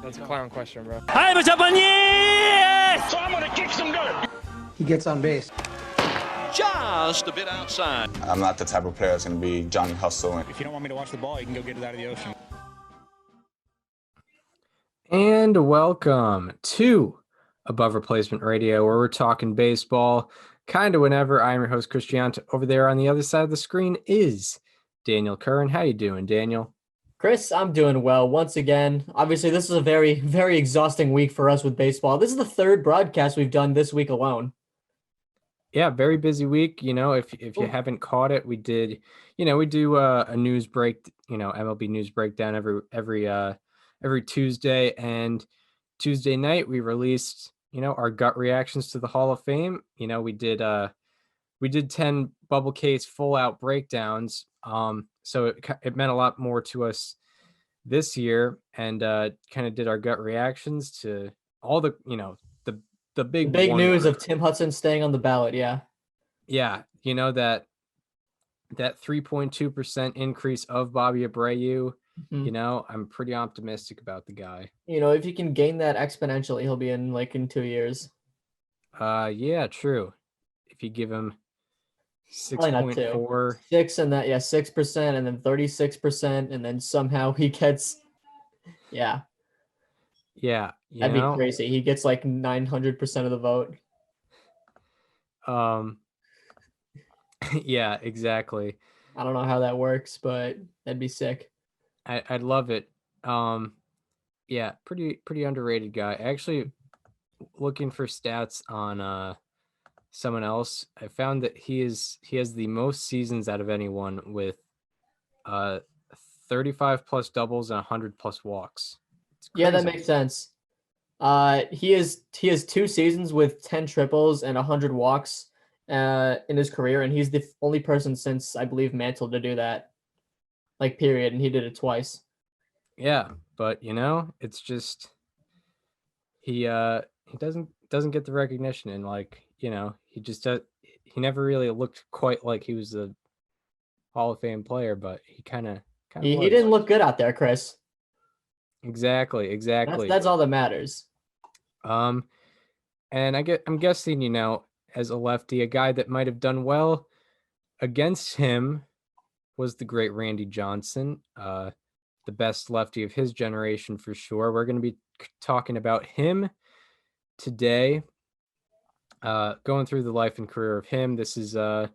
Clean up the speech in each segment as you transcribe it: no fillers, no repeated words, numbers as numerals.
That's a clown question, bro. Hi, what's up on you? So I'm gonna kick some dirt. He gets on base. Just a bit outside. I'm not the type of player that's going to be Johnny Hustle. If you don't want me to watch the ball, you can go get it out of the ocean. And welcome to Above Replacement Radio, where we're talking baseball kind of whenever. I'm your host, Christian. Over there on the other side of the screen is Daniel Curran. How you doing, Daniel? Chris, I'm doing well. Once again, obviously, this is a very, very exhausting week for us with baseball. This is the third broadcast we've done this week alone. Yeah, very busy week. You know, if you haven't caught it, we did, we do a news break, MLB news breakdown every Tuesday, and Tuesday night we released, our gut reactions to the Hall of Fame. We did 10 bubble case full out breakdowns. So it meant a lot more to us this year, and kind of did our gut reactions to all the, the big news of Tim Hudson staying on the ballot. Yeah. Yeah. That 3.2% increase of Bobby Abreu, I'm pretty optimistic about the guy. If you can gain that exponentially, he'll be in 2 years. Yeah, true. If you give him 6.4, 6 and that, 6%, and then 36%, and then somehow he gets, yeah. That'd be crazy. He gets 900% of the vote. Yeah, exactly. I don't know how that works, but that'd be sick. I'd love it. Yeah, pretty underrated guy. Actually, looking for stats on someone else, I found that he has the most seasons out of anyone with 35 plus doubles and 100 plus walks. Yeah, that makes sense. He has 2 seasons with 10 triples and 100 walks in his career, and he's the only person since, I believe, Mantle to do that. Period, and he did it twice. Yeah, but it's just he doesn't get the recognition, and he just he never really looked quite like he was a Hall of Fame player, but he kind of he didn't look good out there, Chris. Exactly. That's all that matters. And I'm guessing, as a lefty, a guy that might have done well against him was the great Randy Johnson, the best lefty of his generation for sure. We're going to be talking about him today, going through the life and career of him. This is the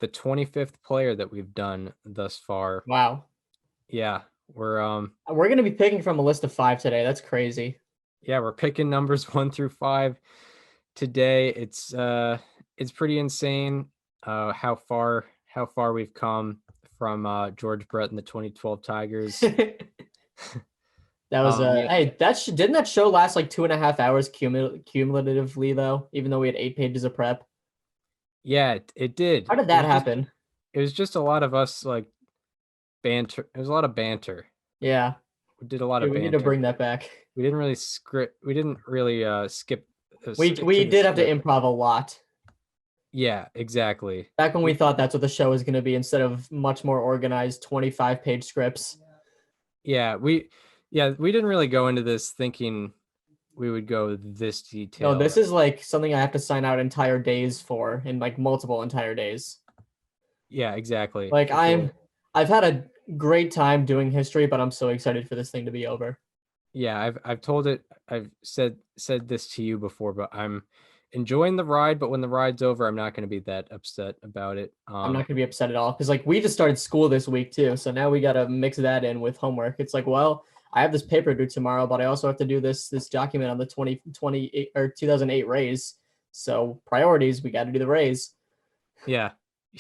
25th player that we've done thus far. Wow. Yeah, we're going to be picking from a list of 5 today. That's crazy. Yeah, we're picking numbers 1 through 5 today. It's pretty insane how far we've come from George Brett and the 2012 Tigers. That was hey, didn't that show last 2.5 hours cumulatively though, even though we had 8 pages of prep? Yeah, it did. How did that happen? It was just a lot of us banter. It was a lot of banter. Yeah. We did a lot of banter. We need to bring that back. We didn't really skip. We did have to improv a lot. Yeah, exactly. Back when we thought that's what the show was going to be, instead of much more organized 25-page scripts. Yeah, we didn't really go into this thinking we would go this detailed. No, this is something I have to sign out entire days for, in multiple entire days. Yeah, exactly. I've had a great time doing history, but I'm so excited for this thing to be over. Yeah, I've said this to you before, but I'm enjoying the ride, but when the ride's over, I'm not going to be that upset about it. I'm not going to be upset at all, because we just started school this week too, so now we got to mix that in with homework. It's well, I have this paper due tomorrow, but I also have to do this document on the 2008 Rays. So priorities, we got to do the Rays. Yeah,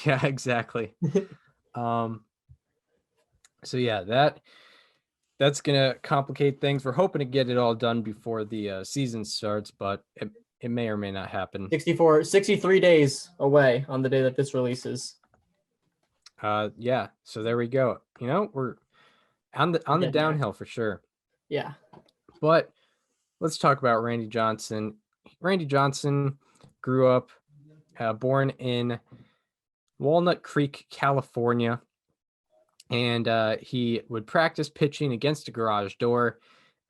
exactly. So yeah, that's gonna complicate things. We're hoping to get it all done before the season starts, but it may or may not happen. 63 days away on the day that this releases. Yeah. So there we go. We're on the downhill for sure. Yeah. But let's talk about Randy Johnson. Randy Johnson grew up, born in Walnut Creek, California. And he would practice pitching against a garage door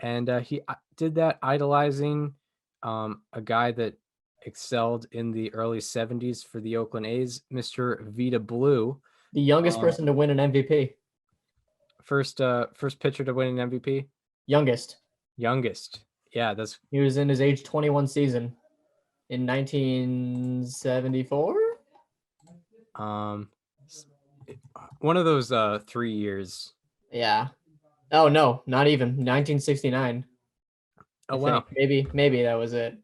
and he did that idolizing a guy that excelled in the early 70s for the Oakland A's, Mr. Vita Blue. The youngest Um, person to win an MVP. first pitcher to win an MVP. Youngest. Youngest. Yeah, that's He was in his age 21 season in 1974. um one of those 3 years. Yeah. Oh no, not even 1969. Oh I wow. think maybe that was it.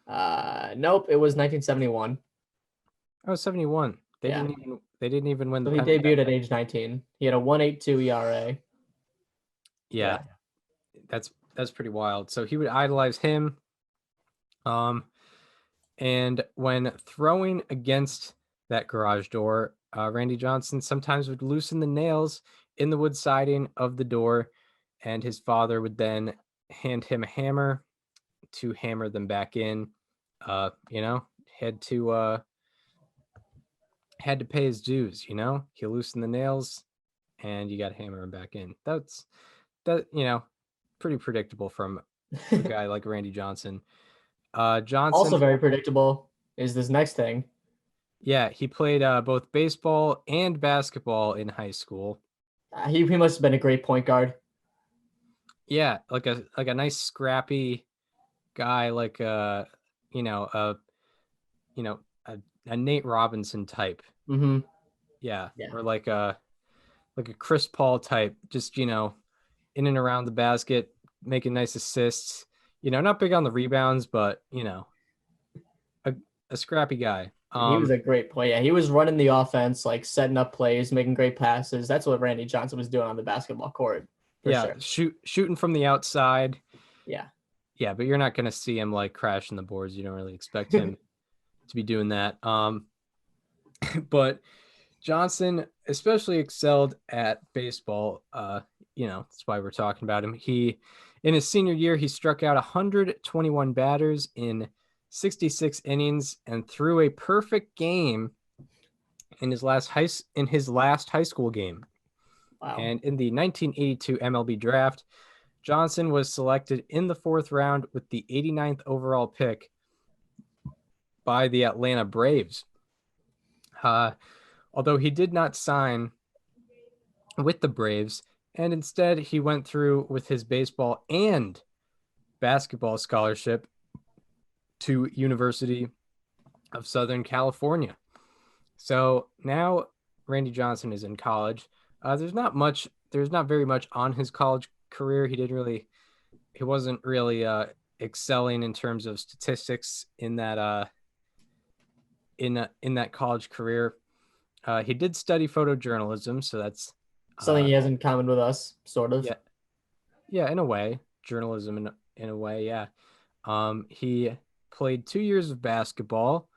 Nope, it was 1971. Oh, 71. Yeah. They didn't even win So the he pennant. debuted at age 19. He had a 1.82 ERA. Yeah, that's pretty wild. So he would idolize him. And when throwing against that garage door, Randy Johnson sometimes would loosen the nails in the wood siding of the door, and his father would then hand him a hammer to hammer them back in. You know, had to had to pay his dues. You know, he loosened the nails, and you got to hammer him back in. That pretty predictable from a guy like Randy Johnson. Johnson, Also very predictable is this next thing. yeah, he played both baseball and basketball in high school. He must have been a great point guard. Yeah, like a nice scrappy guy, like you know, a you know, a Nate Robinson type. Mm-hmm. Yeah, Yeah. or like a Chris Paul type, just in and around the basket, making nice assists. Not big on the rebounds, but a scrappy guy. He was a great player. Yeah, he was running the offense, like setting up plays, making great passes. That's what Randy Johnson was doing on the basketball court, for yeah, sure. shooting from the outside. Yeah. Yeah, but you're not going to see him like crashing the boards. You don't really expect him to be doing that. But Johnson especially excelled at baseball. That's why we're talking about him. In his senior year, he struck out 121 batters in 66 innings and threw a perfect game in his last high school game. Wow. And in the 1982 MLB draft, Johnson was selected in the 4th round with the 89th overall pick by the Atlanta Braves. Although he did not sign with the Braves, and instead he went through with his baseball and basketball scholarship to University of Southern California. So now Randy Johnson is in college. There's not very much on his college career. He wasn't really excelling in terms of statistics in that in that college career. He did study photojournalism, so that's Something he has in common with us, sort of. Yeah, in a way, journalism in a way, yeah. He played 2 years of basketball.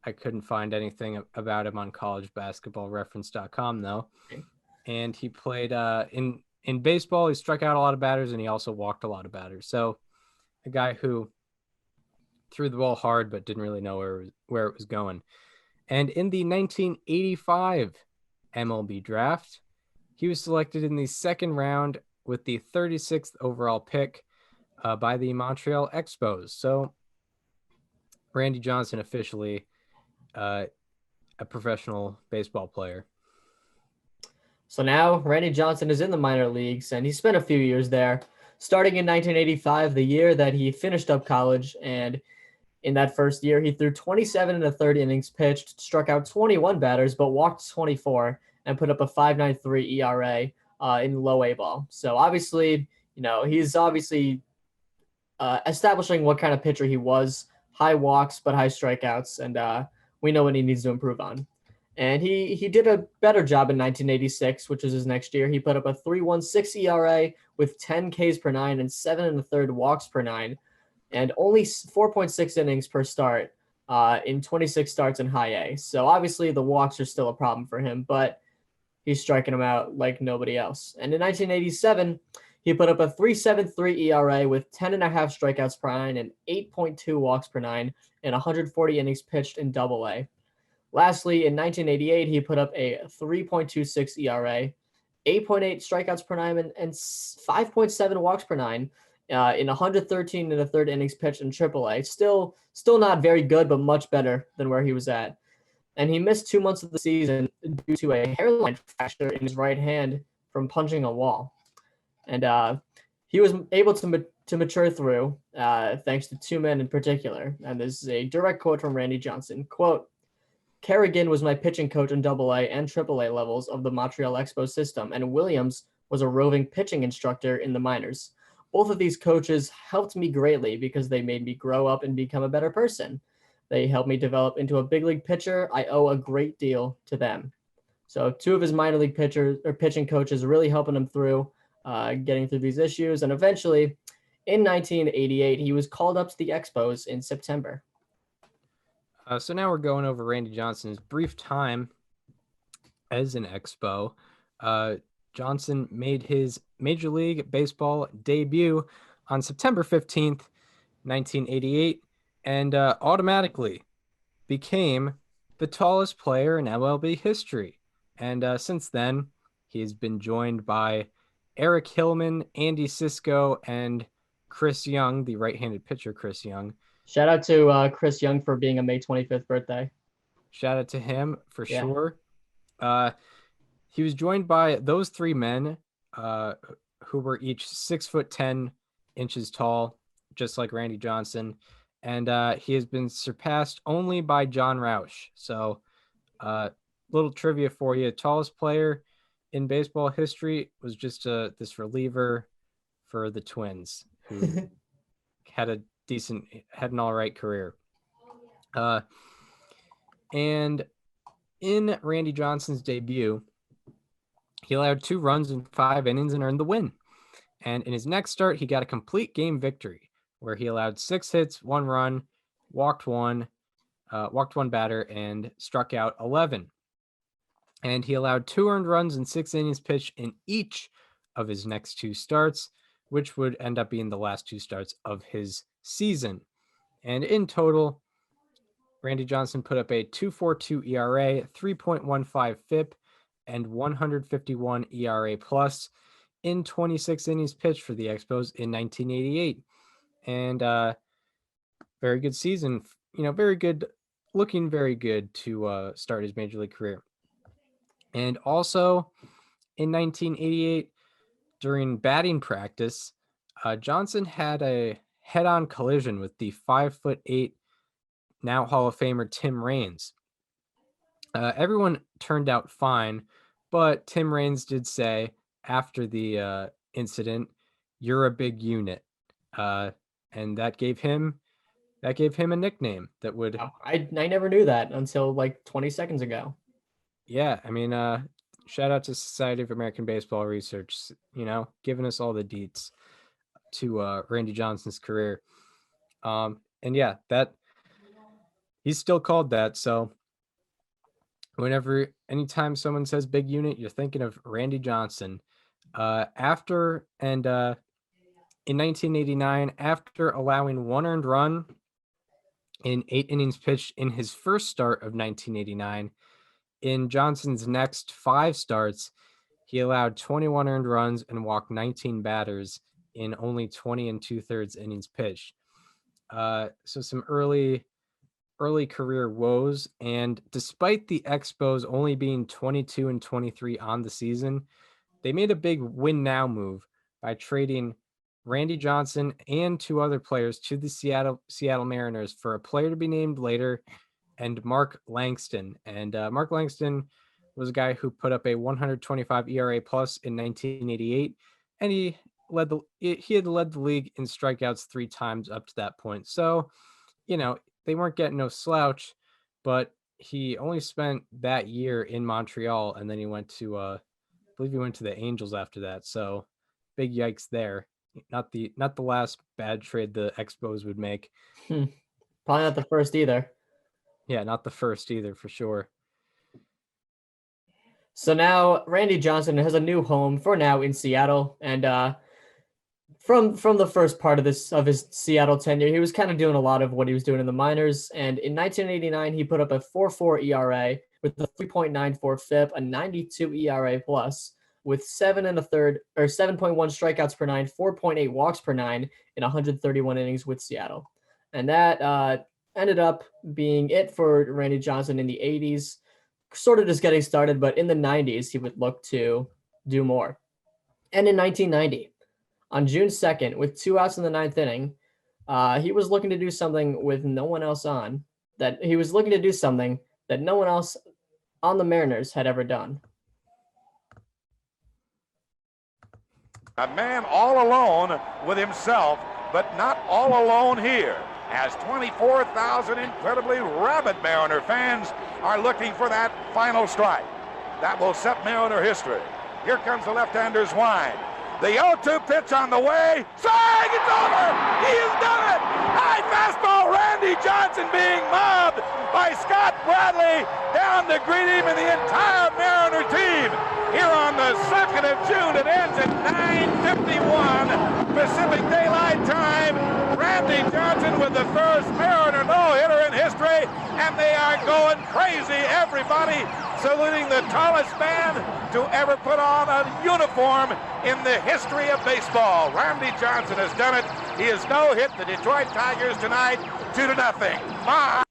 I couldn't find anything about him on collegebasketballreference.com though. Okay. And he played in baseball. He struck out a lot of batters and he also walked a lot of batters. So a guy who threw the ball hard but didn't really know where it was going. And in the 1985 MLB draft, he was selected in the 2nd round with the 36th overall pick by the Montreal Expos. So Randy Johnson officially a professional baseball player. So now Randy Johnson is in the minor leagues, and he spent a few years there, starting in 1985, the year that he finished up college. And in that first year, he threw 27 1/3 innings pitched, struck out 21 batters, but walked 24 and put up a 5.93 ERA in low A ball. So obviously, he's obviously establishing what kind of pitcher he was. High walks, but high strikeouts, and we know what he needs to improve on. And he did a better job in 1986, which was his next year. He put up a 3.16 ERA with 10 Ks per 9 and 7 1/3 walks per 9, and only 4.6 innings per start in 26 starts in high A. So obviously the walks are still a problem for him, but he's striking them out like nobody else. And in 1987, he put up a 3.73 ERA with 10.5 strikeouts per 9 and 8.2 walks per 9 and 140 innings pitched in Double A. Lastly, in 1988, he put up a 3.26 ERA, 8.8 strikeouts per 9 and 5.7 walks per 9, in 113 and a third innings pitched in AAA. Still not very good, but much better than where he was at. And he missed 2 months of the season due to a hairline fracture in his right hand from punching a wall. And he was able to mature through, thanks to two men in particular. And this is a direct quote from Randy Johnson. Quote, Kerrigan was my pitching coach in AA and AAA levels of the Montreal Expos system, and Williams was a roving pitching instructor in the minors. Both of these coaches helped me greatly because they made me grow up and become a better person. They helped me develop into a big league pitcher. I owe a great deal to them. So two of his minor league pitching coaches really helping him through, getting through these issues. And eventually, in 1988, he was called up to the Expos in September. So now we're going over Randy Johnson's brief time as an Expo. Johnson made his Major League Baseball debut on September 15th, 1988, and automatically became the tallest player in MLB history. And since then, he has been joined by Eric Hillman, Andy Sisko, and Chris Young, the right-handed pitcher Chris Young. Shout out to Chris Young for being a May 25th birthday. Shout out to him for sure. He was joined by those three men who were each 6'10" tall, just like Randy Johnson. And he has been surpassed only by John Roush. So little trivia for you. Tallest player in baseball history was just this reliever for the Twins who had an all right career. And in Randy Johnson's debut, he allowed 2 runs in 5 innings and earned the win. And in his next start, he got a complete game victory where he allowed 6 hits, 1 run, walked one batter, and struck out 11. And he allowed 2 earned runs and 6 innings pitched in each of his next 2 starts, which would end up being the last 2 starts of his season. And in total, Randy Johnson put up a 2.42 ERA, 3.15 FIP, and 151 ERA plus in 26 innings pitched for the Expos in 1988. And very good season, very good, looking very good to start his major league career. And also in 1988, during batting practice, Johnson had a head-on collision with the 5'8", now Hall of Famer Tim Raines. Everyone turned out fine, but Tim Raines did say after the incident, "You're a big unit," and that gave him a nickname that would. I never knew that until like 20 seconds ago. Yeah, I mean, shout out to Society of American Baseball Research, giving us all the deets to Randy Johnson's career. And yeah, that he's still called that. So anytime someone says big unit, you're thinking of Randy Johnson. In 1989, after allowing 1 earned run in 8 innings pitched in his first start of 1989, in Johnson's next 5 starts, he allowed 21 earned runs and walked 19 batters in only 20 2/3 innings pitched. So some early career woes. And despite the Expos only being 22-23 on the season, they made a big win now move by trading Randy Johnson and 2 other players to the Seattle Mariners for a player to be named later and Mark Langston. And Mark Langston was a guy who put up a 125 ERA plus in 1988, and he had led the league in strikeouts 3 times up to that point. So, they weren't getting no slouch, but he only spent that year in Montreal, and then he went to, I believe he went to the Angels after that. So big yikes there. Not the last bad trade the Expos would make. Probably not the first either. Yeah, not the first either, for sure. So now Randy Johnson has a new home for now in Seattle, and from the first part of his Seattle tenure, he was kind of doing a lot of what he was doing in the minors. And in 1989, he put up a 4.4 ERA with a 3.94 FIP, a 92 ERA plus, with 7.1 strikeouts per nine, 4.8 walks per nine in 131 innings with Seattle. And that ended up being it for Randy Johnson in the 80s, sort of just getting started, but in the 90s, he would look to do more. And in 1990, on June 2nd, with 2 outs in the 9th inning, he was looking to do something with no one else on, that he was looking to do something that no one else on the Mariners had ever done. A man all alone with himself, but not all alone here, as 24,000 incredibly rabid Mariner fans are looking for that final strike. That will set Mariner history. Here comes the left-hander's wind. The 0-2 pitch on the way. Swing! It's over! He has done it! High fastball, Randy Johnson being mobbed by Scott Bradley down to greet him and the entire Mariner team. Here on the 2nd of June, it ends at 9:51 Pacific Daylight Time. Randy Johnson with the first Mariner no-hitter in history, and they are going crazy. Everybody saluting the tallest man to ever put on a uniform in the history of baseball. Randy Johnson has done it. He has no-hit the Detroit Tigers tonight, 2-0. My,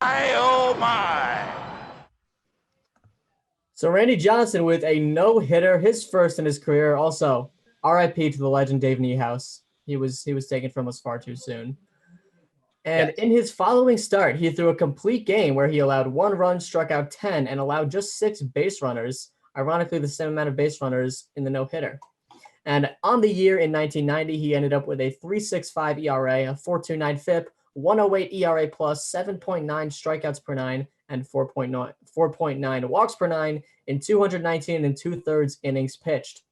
oh my. So Randy Johnson with a no-hitter, his first in his career. Also, RIP to the legend Dave Niehaus. He was taken from us far too soon. And in his following start, he threw a complete game where he allowed 1 run, struck out 10, and allowed just 6 base runners, ironically the same amount of base runners in the no-hitter. And on the year in 1990, he ended up with a 3.65 ERA, a 4.29 FIP, 108 ERA plus, 7.9 strikeouts per nine, and 4.9 walks per nine in 219 and 2/3 innings pitched.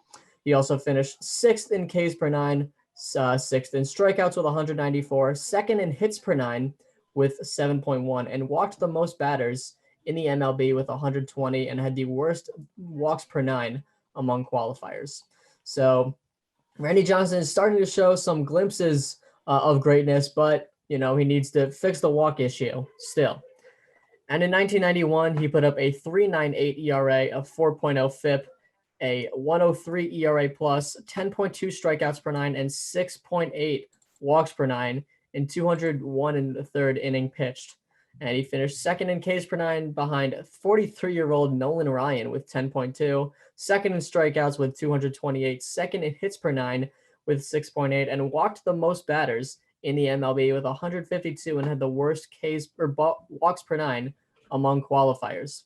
He also finished 6th in Ks per nine, 6th in strikeouts with 194, 2nd in hits per nine with 7.1, and walked the most batters in the MLB with 120 and had the worst walks per nine among qualifiers. So Randy Johnson is starting to show some glimpses of greatness, but he needs to fix the walk issue still. And in 1991, he put up a 3.98 ERA, a 4.0 FIP, a 103 ERA plus, 10.2 strikeouts per nine, and 6.8 walks per nine in 201 and a third inning pitched. And he finished 2nd in Ks per nine behind 43-year-old Nolan Ryan with 10.2, 2nd in strikeouts with 228, 2nd in hits per nine with 6.8, and walked the most batters in the MLB with 152 and had the worst Ks or walks per nine among qualifiers.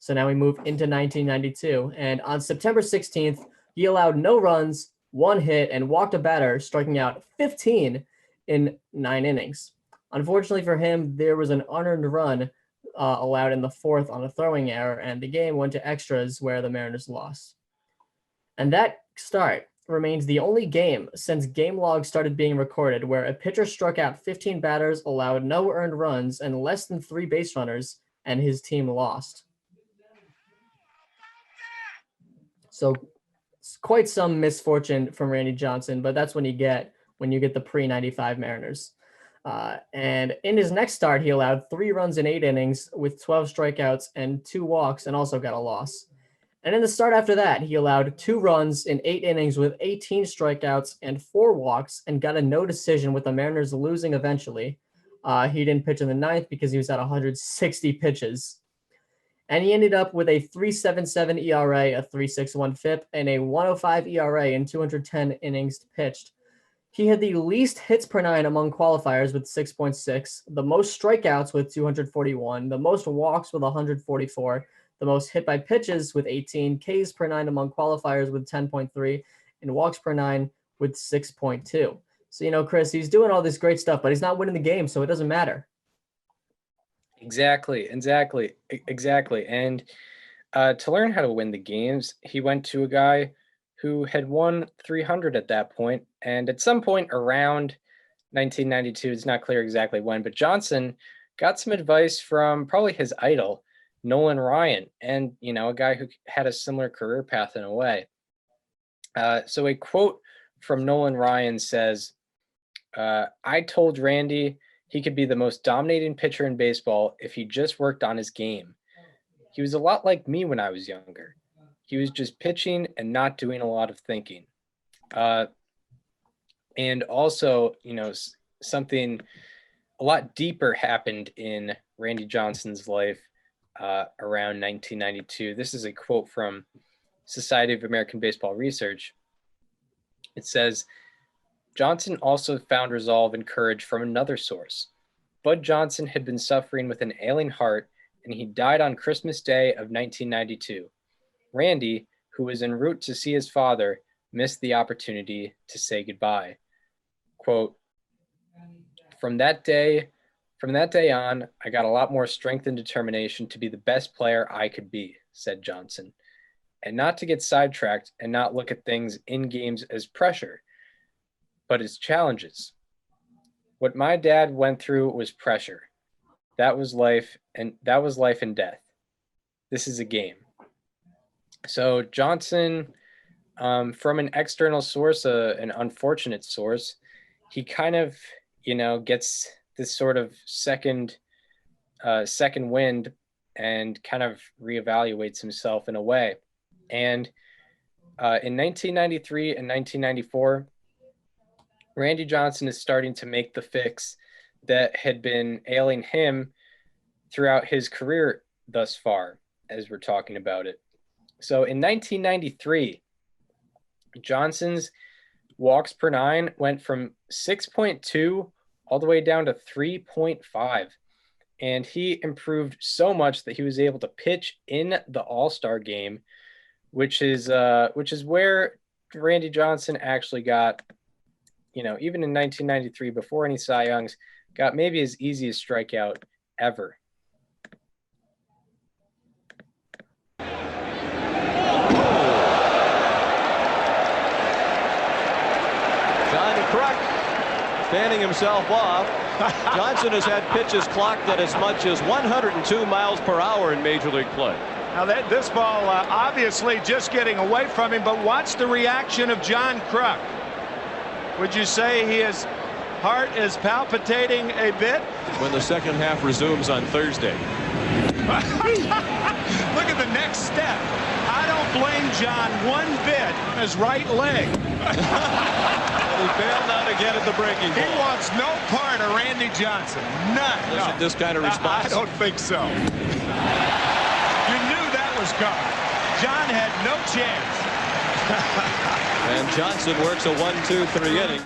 So now we move into 1992, and on September 16th, he allowed no runs, 1 hit, and walked a batter, striking out 15 in 9 innings. Unfortunately for him, there was an unearned run allowed in the 4th on a throwing error, and the game went to extras where the Mariners lost. And that start remains the only game since game logs started being recorded where a pitcher struck out 15 batters, allowed no earned runs, and less than 3 base runners, and his team lost. So it's quite some misfortune from Randy Johnson, but that's when you get the pre-95 Mariners. And in his next start, he allowed 3 runs in 8 innings with 12 strikeouts and 2 walks, and also got a loss. And in the start after that, he allowed 2 runs in 8 innings with 18 strikeouts and 4 walks, and got a no decision with the Mariners losing eventually. He didn't pitch in the 9th because he was at 160 pitches. And he ended up with a 3.77 ERA, a 3.61 FIP, and a 105 ERA in 210 innings pitched. He had the least hits per nine among qualifiers with 6.6, the most strikeouts with 241, the most walks with 144, the most hit by pitches with 18, Ks per nine among qualifiers with 10.3, and walks per nine with 6.2. So, Chris, he's doing all this great stuff, but he's not winning the game, so it doesn't matter. Exactly. And to learn how to win the games, he went to a guy who had won 300 at that point. And at some point around 1992, it's not clear exactly when, but Johnson got some advice from probably his idol, Nolan Ryan, and, a guy who had a similar career path in a way. So a quote from Nolan Ryan says, I told Randy he could be the most dominating pitcher in baseball if he just worked on his game. He was a lot like me when I was younger. He was just pitching and not doing a lot of thinking. And also, something a lot deeper happened in Randy Johnson's life around 1992. This is a quote from Society of American Baseball Research. It says, Johnson also found resolve and courage from another source. Bud Johnson had been suffering with an ailing heart, and he died on Christmas Day of 1992. Randy, who was en route to see his father, missed the opportunity to say goodbye. Quote, from that day on, I got a lot more strength and determination to be the best player I could be, said Johnson, and not to get sidetracked and not look at things in games as pressure, but as challenges. What my dad went through was pressure. That was life and death. This is a game. So Johnson, from an external source, an unfortunate source, he kind of, gets this sort of second wind and kind of reevaluates himself in a way. And in 1993 and 1994, Randy Johnson is starting to make the fix that had been ailing him throughout his career thus far, as we're talking about it. So in 1993, Johnson's walks per nine went from 6.2 all the way down to 3.5. And he improved so much that he was able to pitch in the All-Star game, which is where Randy Johnson actually got, even in 1993, before any Cy Youngs, got maybe his easiest strikeout ever. John Kruk standing himself off. Johnson has had pitches clocked at as much as 102 miles per hour in Major League play. Now this ball obviously just getting away from him, but watch the reaction of John Kruk. Would you say his heart is palpitating a bit? When the second half resumes on Thursday. Look at the next step. I don't blame John one bit on his right leg. He failed out again at the breaking ball. He wants no part of Randy Johnson. None. Isn't this kind of response? I don't think so. You knew that was coming. John had no chance. And Johnson works a 1-2-3 inning.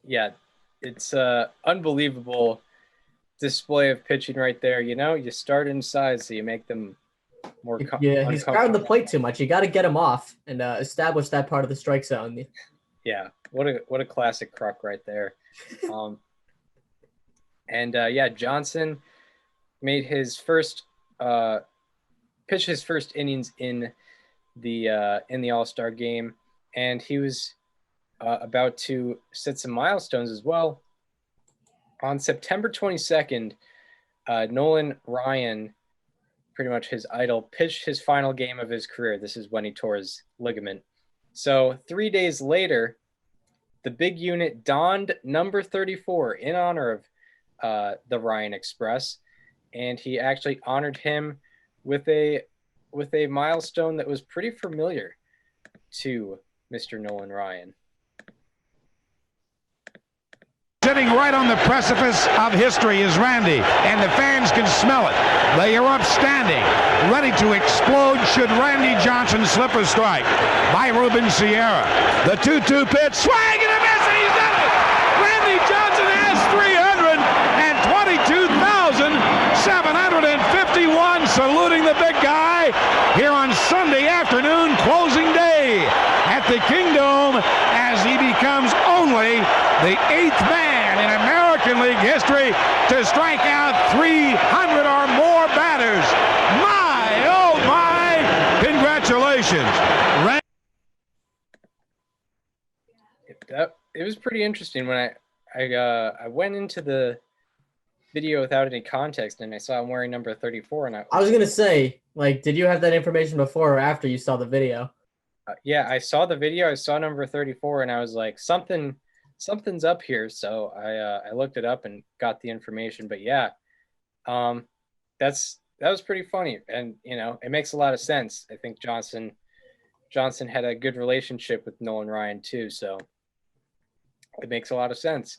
Yeah, it's unbelievable display of pitching right there. You start inside, so you make them more he's crowding the plate too much. You got to get him off and establish that part of the strike zone. Yeah, what a classic Kruk right there. Johnson made his first pitched his first innings in the All-Star game, and he was about to set some milestones as well. On September 22nd, Nolan Ryan, pretty much his idol, pitched his final game of his career. This is when he tore his ligament. So 3 days later, the big unit donned number 34 in honor of the Ryan Express, and he actually honored him with a milestone that was pretty familiar to Mr. Nolan Ryan. Sitting right on the precipice of history is Randy, and the fans can smell it. They are upstanding, ready to explode should Randy Johnson slip a strike. By Ruben Sierra. The 2-2 pitch, swing and a miss, and he's done it! Randy Johnson has 322,751, saluting the big guy here on Sunday afternoon, closing day at the Kingdome, as he becomes only the 8th man in American League history to strike out 300 or more batters. My, oh my, congratulations. It was pretty interesting when I went into the video without any context, and I saw him wearing number 34, and I was gonna say, did you have that information before or after you saw the video? Yeah, I saw the video. I saw number 34, and I was like, something's up here. So I looked it up and got the information. But yeah, that's pretty funny, and it makes a lot of sense. I think Johnson had a good relationship with Nolan Ryan too, so it makes a lot of sense.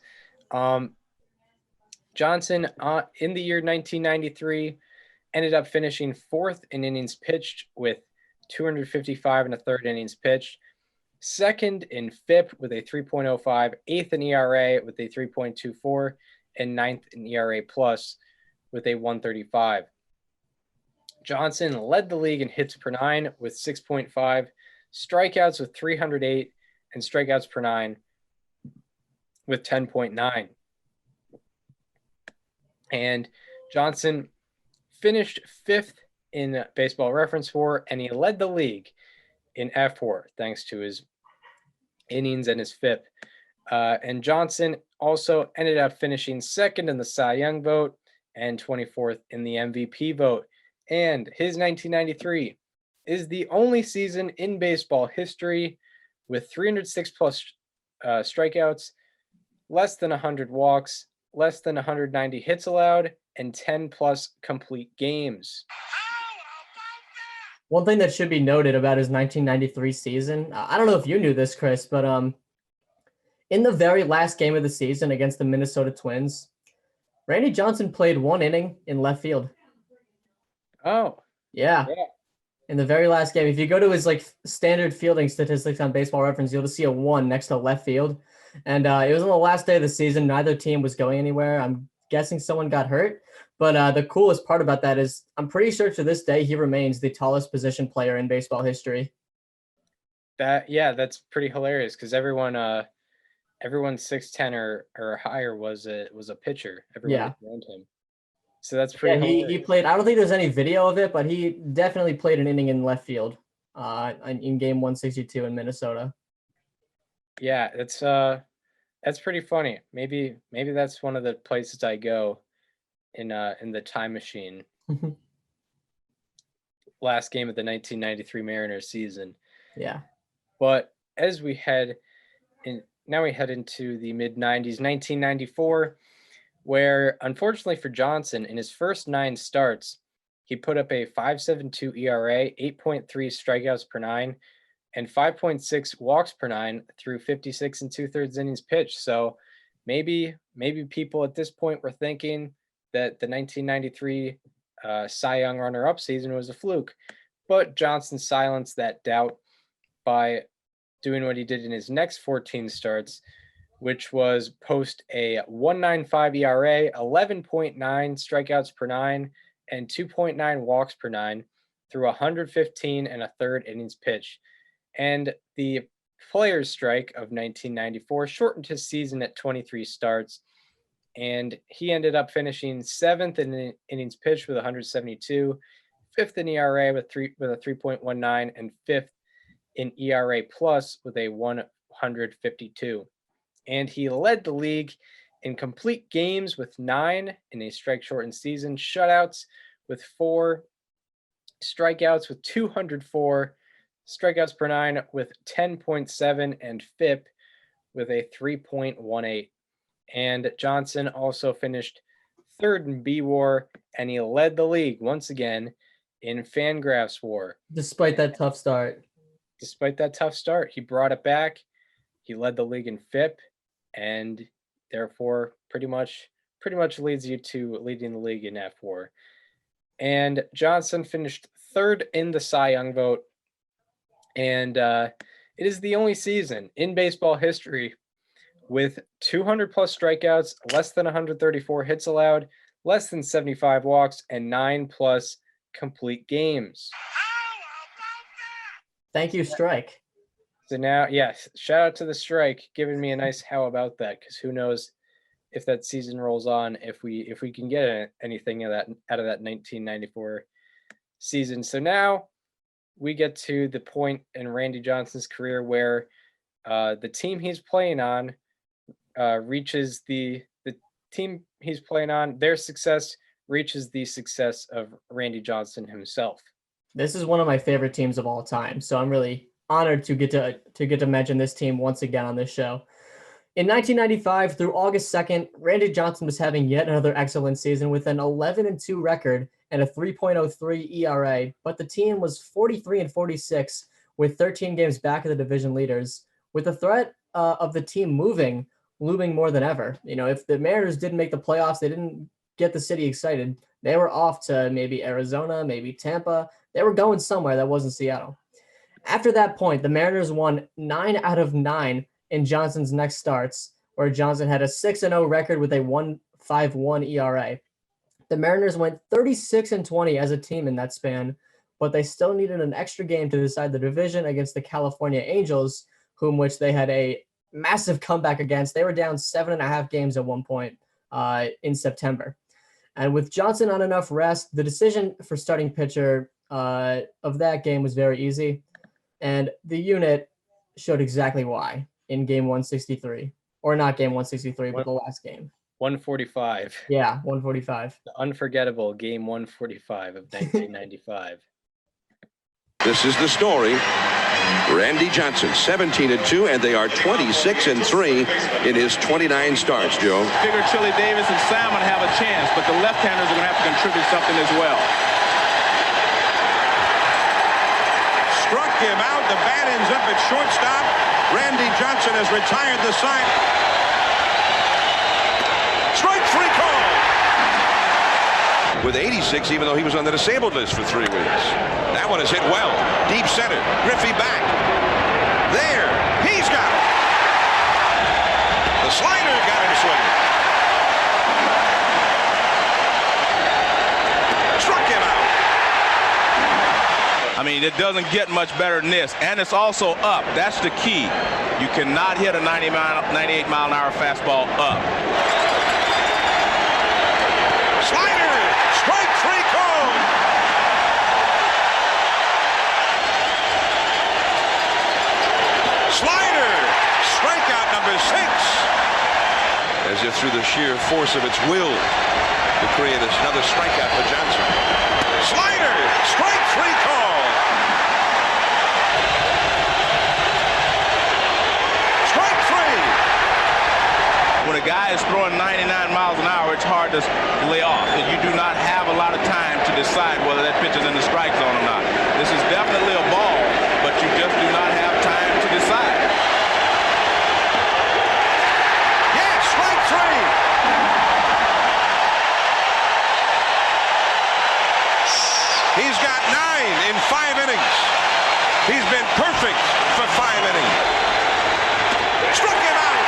Johnson, in the year 1993, ended up finishing 4th in innings pitched with 255 and a third innings pitched, 2nd in FIP with a 3.05, 8th in ERA with a 3.24, and 9th in ERA plus with a 135. Johnson led the league in hits per 9 with 6.5, strikeouts with 308, and strikeouts per 9 with 10.9. And Johnson finished 5th in Baseball Reference WAR, and he led the league in F4 thanks to his innings and his FIP. And Johnson also ended up finishing 2nd in the Cy Young vote and 24th in the MVP vote. And his 1993 is the only season in baseball history with 306 plus strikeouts, less than 100 walks, less than 190 hits allowed, and 10 plus complete games. One thing that should be noted about his 1993 season, I don't know if you knew this, Chris, but in the very last game of the season against the Minnesota Twins, Randy Johnson played 1 inning in left field. Oh. Yeah. In the very last game, if you go to his standard fielding statistics on Baseball Reference, you'll just see a 1 next to left field. And it was on the last day of the season. Neither team was going anywhere. I'm guessing someone got hurt. But the coolest part about that is I'm pretty sure to this day he remains the tallest position player in baseball history. That's pretty hilarious because everyone 6'10" or higher was a pitcher. Everyone around him. So that's pretty hilarious. He played. I don't think there's any video of it, but he definitely played an inning in left field in game 162 in Minnesota. Yeah, that's pretty funny. Maybe that's one of the places I go in the time machine. Last game of the 1993 Mariners season. Yeah. But as we head into the mid 90s, 1994, where unfortunately for Johnson, in his first 9 starts, he put up a 5.72 ERA, 8.3 strikeouts per 9, and 5.6 walks per 9 through 56 2/3 innings pitched. So maybe people at this point were thinking that the 1993 Cy Young runner-up season was a fluke, but Johnson silenced that doubt by doing what he did in his next 14 starts, which was post a 1.95 ERA, 11.9 strikeouts per 9, and 2.9 walks per 9 through 115 1/3 innings pitched. And the players' strike of 1994 shortened his season at 23 starts, and he ended up finishing 7th in innings pitched with 172, 5th in ERA with a 3.19, and 5th in ERA plus with a 152. And he led the league in complete games with 9 in a strike-shortened season, shutouts with 4, strikeouts with 204, strikeouts per 9 with 10.7, and FIP with a 3.18. And Johnson also finished 3rd in B-WAR, and he led the league once again in Fangraphs WAR. Despite that tough start. He brought it back. He led the league in FIP, and therefore pretty much leads you to leading the league in F4. And Johnson finished 3rd in the Cy Young vote, and it is the only season in baseball history with 200 plus strikeouts, less than 134 hits allowed, less than 75 walks, and 9 plus complete games. Thank you, strike. So now, yes, shout out to the strike, giving me a nice how about that, because who knows if that season rolls on, if we can get anything out of that 1994 season. So now we get to the point in Randy Johnson's career where the team he's playing on reaches the team he's playing on, their success reaches the success of Randy Johnson himself. This is one of my favorite teams of all time, so I'm really honored to get to mention this team once again on this show. In 1995 through August 2nd, Randy Johnson was having yet another excellent season with an 11-2 record and a 3.03 ERA, but the team was 43-46 with 13 games back of the division leaders, with the threat of the team moving looming more than ever. You know, if the Mariners didn't make the playoffs, they didn't get the city excited. They were off to maybe Arizona, maybe Tampa. They were going somewhere that wasn't Seattle. After that point, the Mariners won 9 out of 9 in Johnson's next starts, where Johnson had a 6-0 record with a 1.51 ERA. The Mariners went 36-20 as a team in that span, but they still needed an extra game to decide the division against the California Angels, which they had a massive comeback against. They were down 7.5 games at one point in September. And with Johnson on enough rest, the decision for starting pitcher of that game was very easy. And the unit showed exactly why in game 163. Or not game 163, but the last game. 145. Yeah, 145. The unforgettable game 145 of 1995. This is the story. Randy Johnson, 17-2, and they are 26-3 in his 29 starts, Joe. Figure Chili Davis and Salmon have a chance, but the left-handers are going to have to contribute something as well. Struck him out. The bat ends up at shortstop. Randy Johnson has retired the side. Strike three call. With 86, even though he was on the disabled list for 3 weeks. That one is hit well. Deep center. Griffey back. There. He's got it. The slider got him swinging. Struck him out. I mean, it doesn't get much better than this, and it's also up. That's the key. You cannot hit a 98 mile an hour fastball up. Slider. Strike three called. Slider. Strikeout number 6. As if through the sheer force of its will to create another strikeout for Johnson. Slider. Strike three called. Strike three. When a guy is throwing 99 miles an hour, it's hard to lay off, and you do not have a lot of time to decide whether that pitch is in the strike zone or not. This is definitely a ball, but you just do not have time to decide. Yes, strike three. He's got 9 in 5 innings. He's been perfect for 5 innings. Struck him out.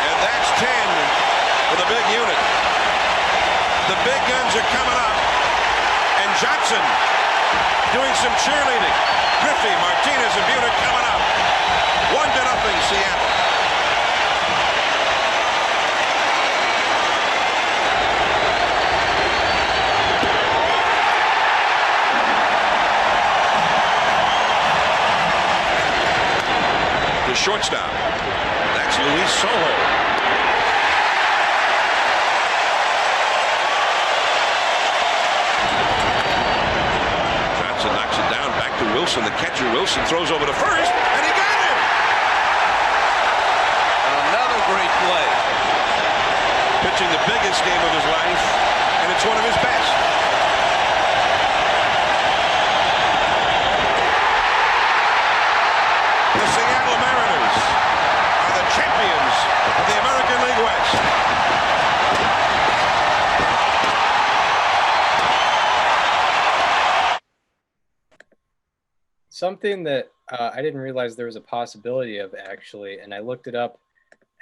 And that's 10 for the big unit. The big guns are coming up. And Johnson doing some cheerleading. Griffey, Martinez, and Buhner coming up. 1-0 Seattle. The shortstop. That's Luis Sojo. Johnson knocks it down. Back to Wilson. The catcher Wilson throws over to first, and he got him. Another great play. Pitching the biggest game of his life, and it's one of his best. The Seattle Mariners are the champions of the American League West. Something that I didn't realize there was a possibility of, actually, and I looked it up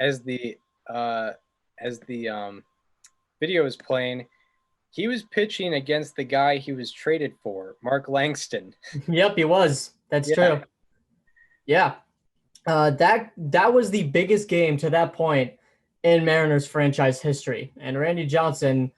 as the video was playing. He was pitching against the guy he was traded for, Mark Langston. Yep, he was. That's true. Yeah. That was the biggest game to that point in Mariners franchise history. And Randy Johnson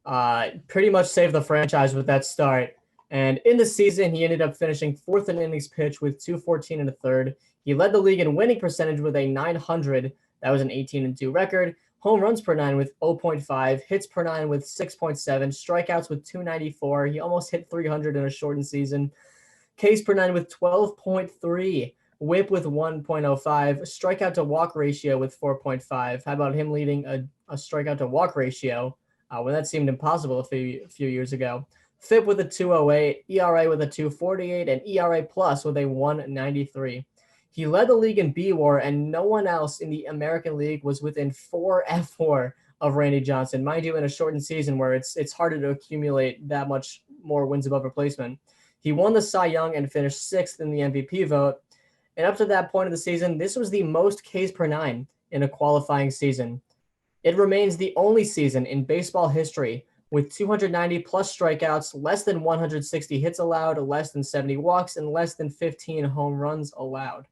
pretty much saved the franchise with that start. And in the season, he ended up finishing 4th in innings pitched with 2.14 and a third. He led the league in winning percentage with a 900. That was an 18-2 record. Home runs per 9 with 0.5, hits per 9 with 6.7, strikeouts with 294. He almost hit 300 in a shortened season. Ks per 9 with 12.3, whip with 1.05, strikeout to walk ratio with 4.5. How about him leading a strikeout to walk ratio when that seemed impossible a few years ago? FIP with a 208, ERA with a 248, and ERA plus with a 193. He led the league in B-WAR, and no one else in the American League was within 4 F-WAR of Randy Johnson. Mind you, in a shortened season where it's harder to accumulate that much more wins above replacement. He won the Cy Young and finished 6th in the MVP vote. And up to that point of the season, this was the most Ks per 9 in a qualifying season. It remains the only season in baseball history with 290 plus strikeouts, less than 160 hits allowed, less than 70 walks, and less than 15 home runs allowed.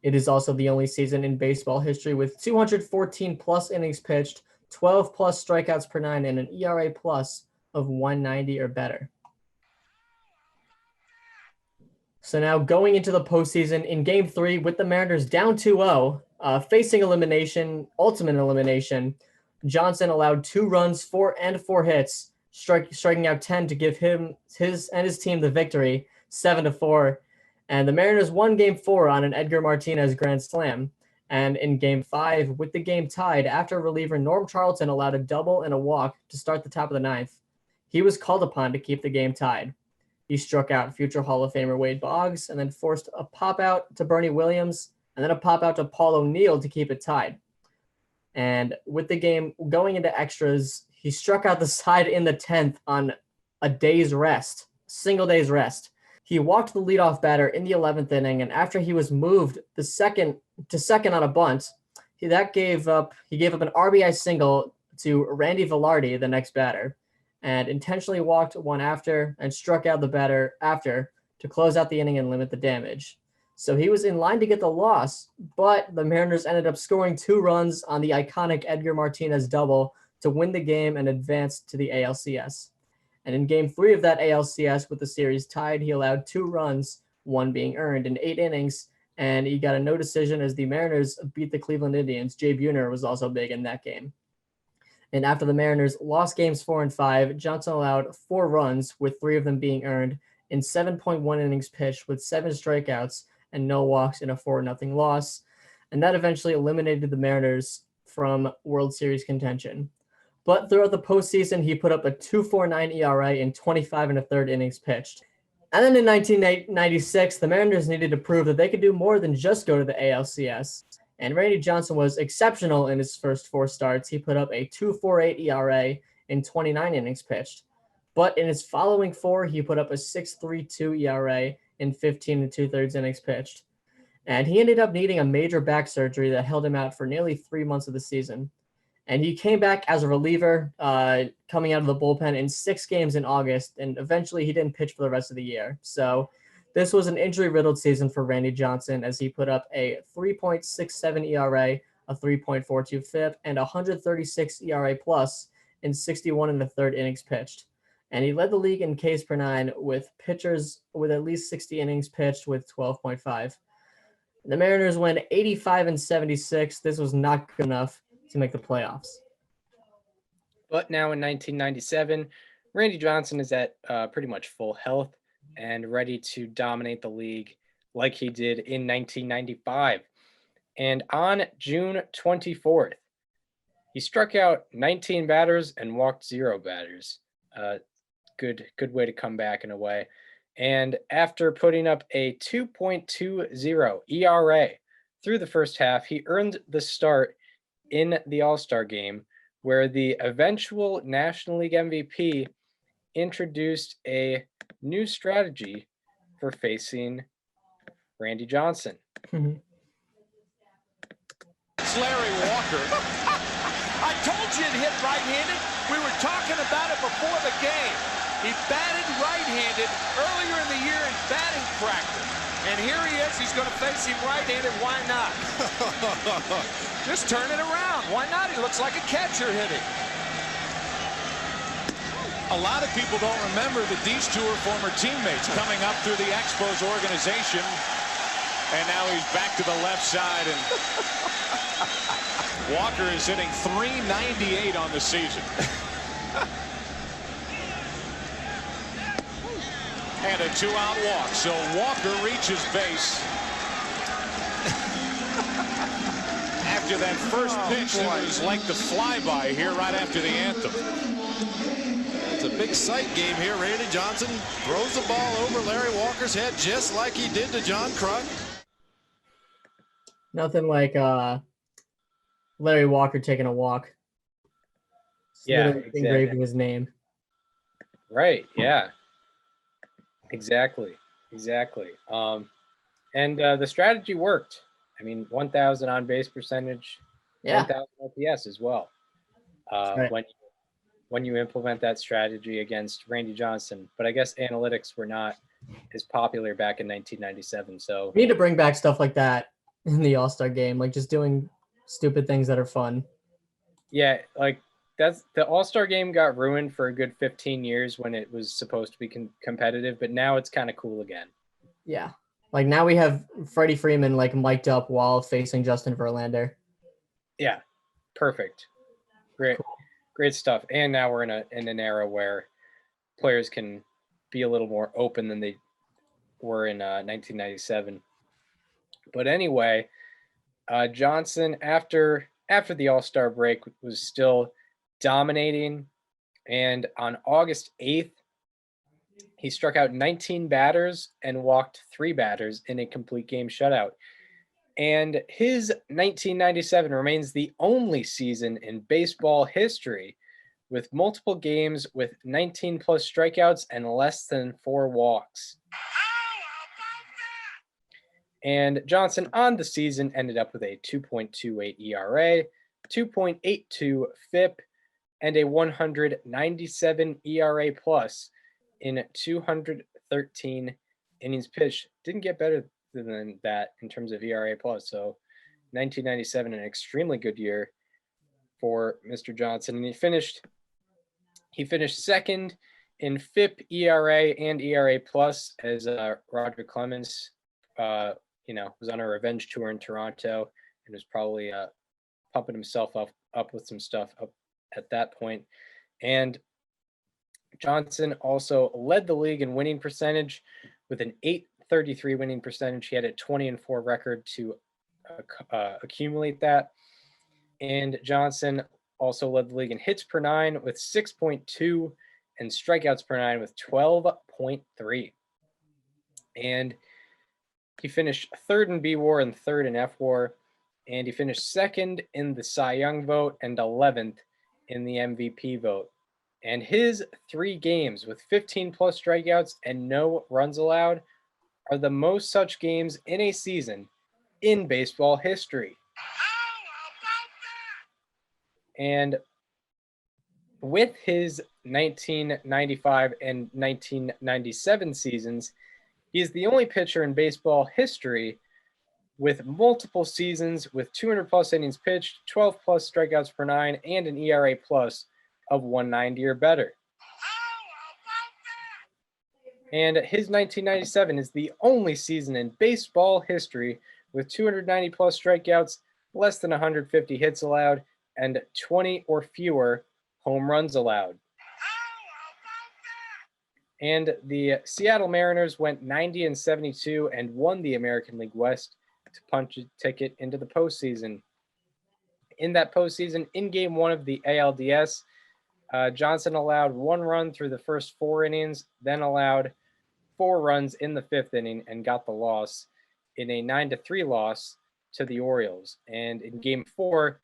It is also the only season in baseball history with 214 plus innings pitched, 12 plus strikeouts per 9, and an ERA plus of 190 or better. So now going into the postseason in Game 3 with the Mariners down 2-0, facing ultimate elimination, Johnson allowed 2 runs, 4 hits, striking out 10 to give his team the victory, 7-4. And the Mariners won Game 4 on an Edgar Martinez grand slam. And in Game 5, with the game tied, after reliever Norm Charlton allowed a double and a walk to start the top of the 9th, he was called upon to keep the game tied. He struck out future Hall of Famer Wade Boggs and then forced a pop-out to Bernie Williams and then a pop-out to Paul O'Neill to keep it tied. And with the game going into extras, he struck out the side in the 10th on a day's rest, single day's rest. He walked the leadoff batter in the 11th inning, and after he was moved to second on a bunt, he gave up an RBI single to Randy Velarde, the next batter, and intentionally walked one after and struck out the batter after to close out the inning and limit the damage. So he was in line to get the loss, but the Mariners ended up scoring 2 runs on the iconic Edgar Martinez double to win the game and advance to the ALCS. And in Game 3 of that ALCS with the series tied, he allowed 2 runs, 1 being earned in 8 innings, and he got a no decision as the Mariners beat the Cleveland Indians. Jay Buhner was also big in that game. And after the Mariners lost Games 4 and 5, Johnson allowed 4 runs, with 3 of them being earned, in 7.1 innings pitched with 7 strikeouts and no walks in a 4-0 loss. And that eventually eliminated the Mariners from World Series contention. But throughout the postseason, he put up a 2.49 ERA in 25 1/3 innings pitched. And then in 1996, the Mariners needed to prove that they could do more than just go to the ALCS. And Randy Johnson was exceptional in his first 4 starts. He put up a 2.48 ERA in 29 innings pitched. But in his following 4, he put up a 6.32 ERA in 15 2/3 innings pitched. And he ended up needing a major back surgery that held him out for nearly 3 months of the season. And he came back as a reliever, coming out of the bullpen in 6 games in August, and eventually he didn't pitch for the rest of the year. So this was an injury-riddled season for Randy Johnson as he put up a 3.67 ERA, a 3.42 FIP, and 136 ERA plus in 61 1/3 innings pitched. And he led the league in Ks per 9 with pitchers with at least 60 innings pitched with 12.5. The Mariners went 85-76. This was not good enough to make the playoffs. But now in 1997, Randy Johnson is at pretty much full health and ready to dominate the league like he did in 1995. And on June 24th, he struck out 19 batters and walked 0 batters. Good way to come back in a way. And after putting up a 2.20 ERA through the first half, he earned the start in the All-Star game, where the eventual National League MVP introduced a new strategy for facing Randy Johnson. It's Larry Walker. I told you it hit right-handed. We were talking about it before the game. He batted right-handed earlier in the year in batting practice. And here he is. He's going to face him right-handed. Why not? Just turn it around. Why not? He looks like a catcher hitting. A lot of people don't remember that these 2 are former teammates coming up through the Expos organization. And now he's back to the left side. And Walker is hitting .398 on the season. And a 2-out walk. So Walker reaches base. After that first pitch, it was like the flyby here right after the anthem. It's a big sight game here. Randy Johnson throws the ball over Larry Walker's head just like he did to John Kruk. Nothing like Larry Walker taking a walk. Yeah, Literally engraving his name. Right. Yeah. Exactly. And the strategy worked. I mean, 1,000 on base percentage, Yeah. 1,000 OPS as well. Right. When you implement that strategy against Randy Johnson, but I guess analytics were not as popular back in 1997. So We need to bring back stuff like that in the All-Star game, like just doing stupid things that are fun. yeah, like that's the All-Star game got ruined for a good 15 years when it was supposed to be competitive, but now it's kind of cool again. Yeah. Like now we have Freddie Freeman like mic'd up while facing Justin Verlander. Yeah, perfect. Great stuff. And now we're in an era where players can be a little more open than they were in 1997. But anyway, Johnson after the All-Star break was still dominating, and on August 8th, he struck out 19 batters and walked 3 batters in a complete game shutout. And his 1997 remains the only season in baseball history with multiple games with 19 plus strikeouts and less than 4 walks. And Johnson on the season ended up with a 2.28 ERA, 2.82 FIP, and a 197 ERA plus in 213 innings pitched. Didn't get better than that in terms of ERA plus. So 1997, an extremely good year for Mr. Johnson. And he finished second in FIP, ERA, and ERA plus as Roger Clemens, was on a revenge tour in Toronto and was probably pumping himself up with some stuff up at that point. And Johnson also led the league in winning percentage with an .833 winning percentage. He had a 20-4 record to accumulate that. And Johnson also led the league in hits per 9 with 6.2 and strikeouts per 9 with 12.3. And he finished third in B-WAR and third in F-WAR. And he finished second in the Cy Young vote and 11th in the MVP vote. And his 3 games with 15 plus strikeouts and no runs allowed are the most such games in a season in baseball history. And with his 1995 and 1997 seasons, he is the only pitcher in baseball history with multiple seasons with 200 plus innings pitched, 12 plus strikeouts per 9, and an ERA plus of 190 or better. And his 1997 is the only season in baseball history with 290 plus strikeouts, less than 150 hits allowed, and 20 or fewer home runs allowed. And the Seattle Mariners went 90-72 and won the American League West to punch a ticket into the postseason. In that postseason, in Game 1 of the ALDS, Johnson allowed 1 run through the first 4 innings, then allowed 4 runs in the 5th inning and got the loss in a 9-3 loss to the Orioles. And in Game 4,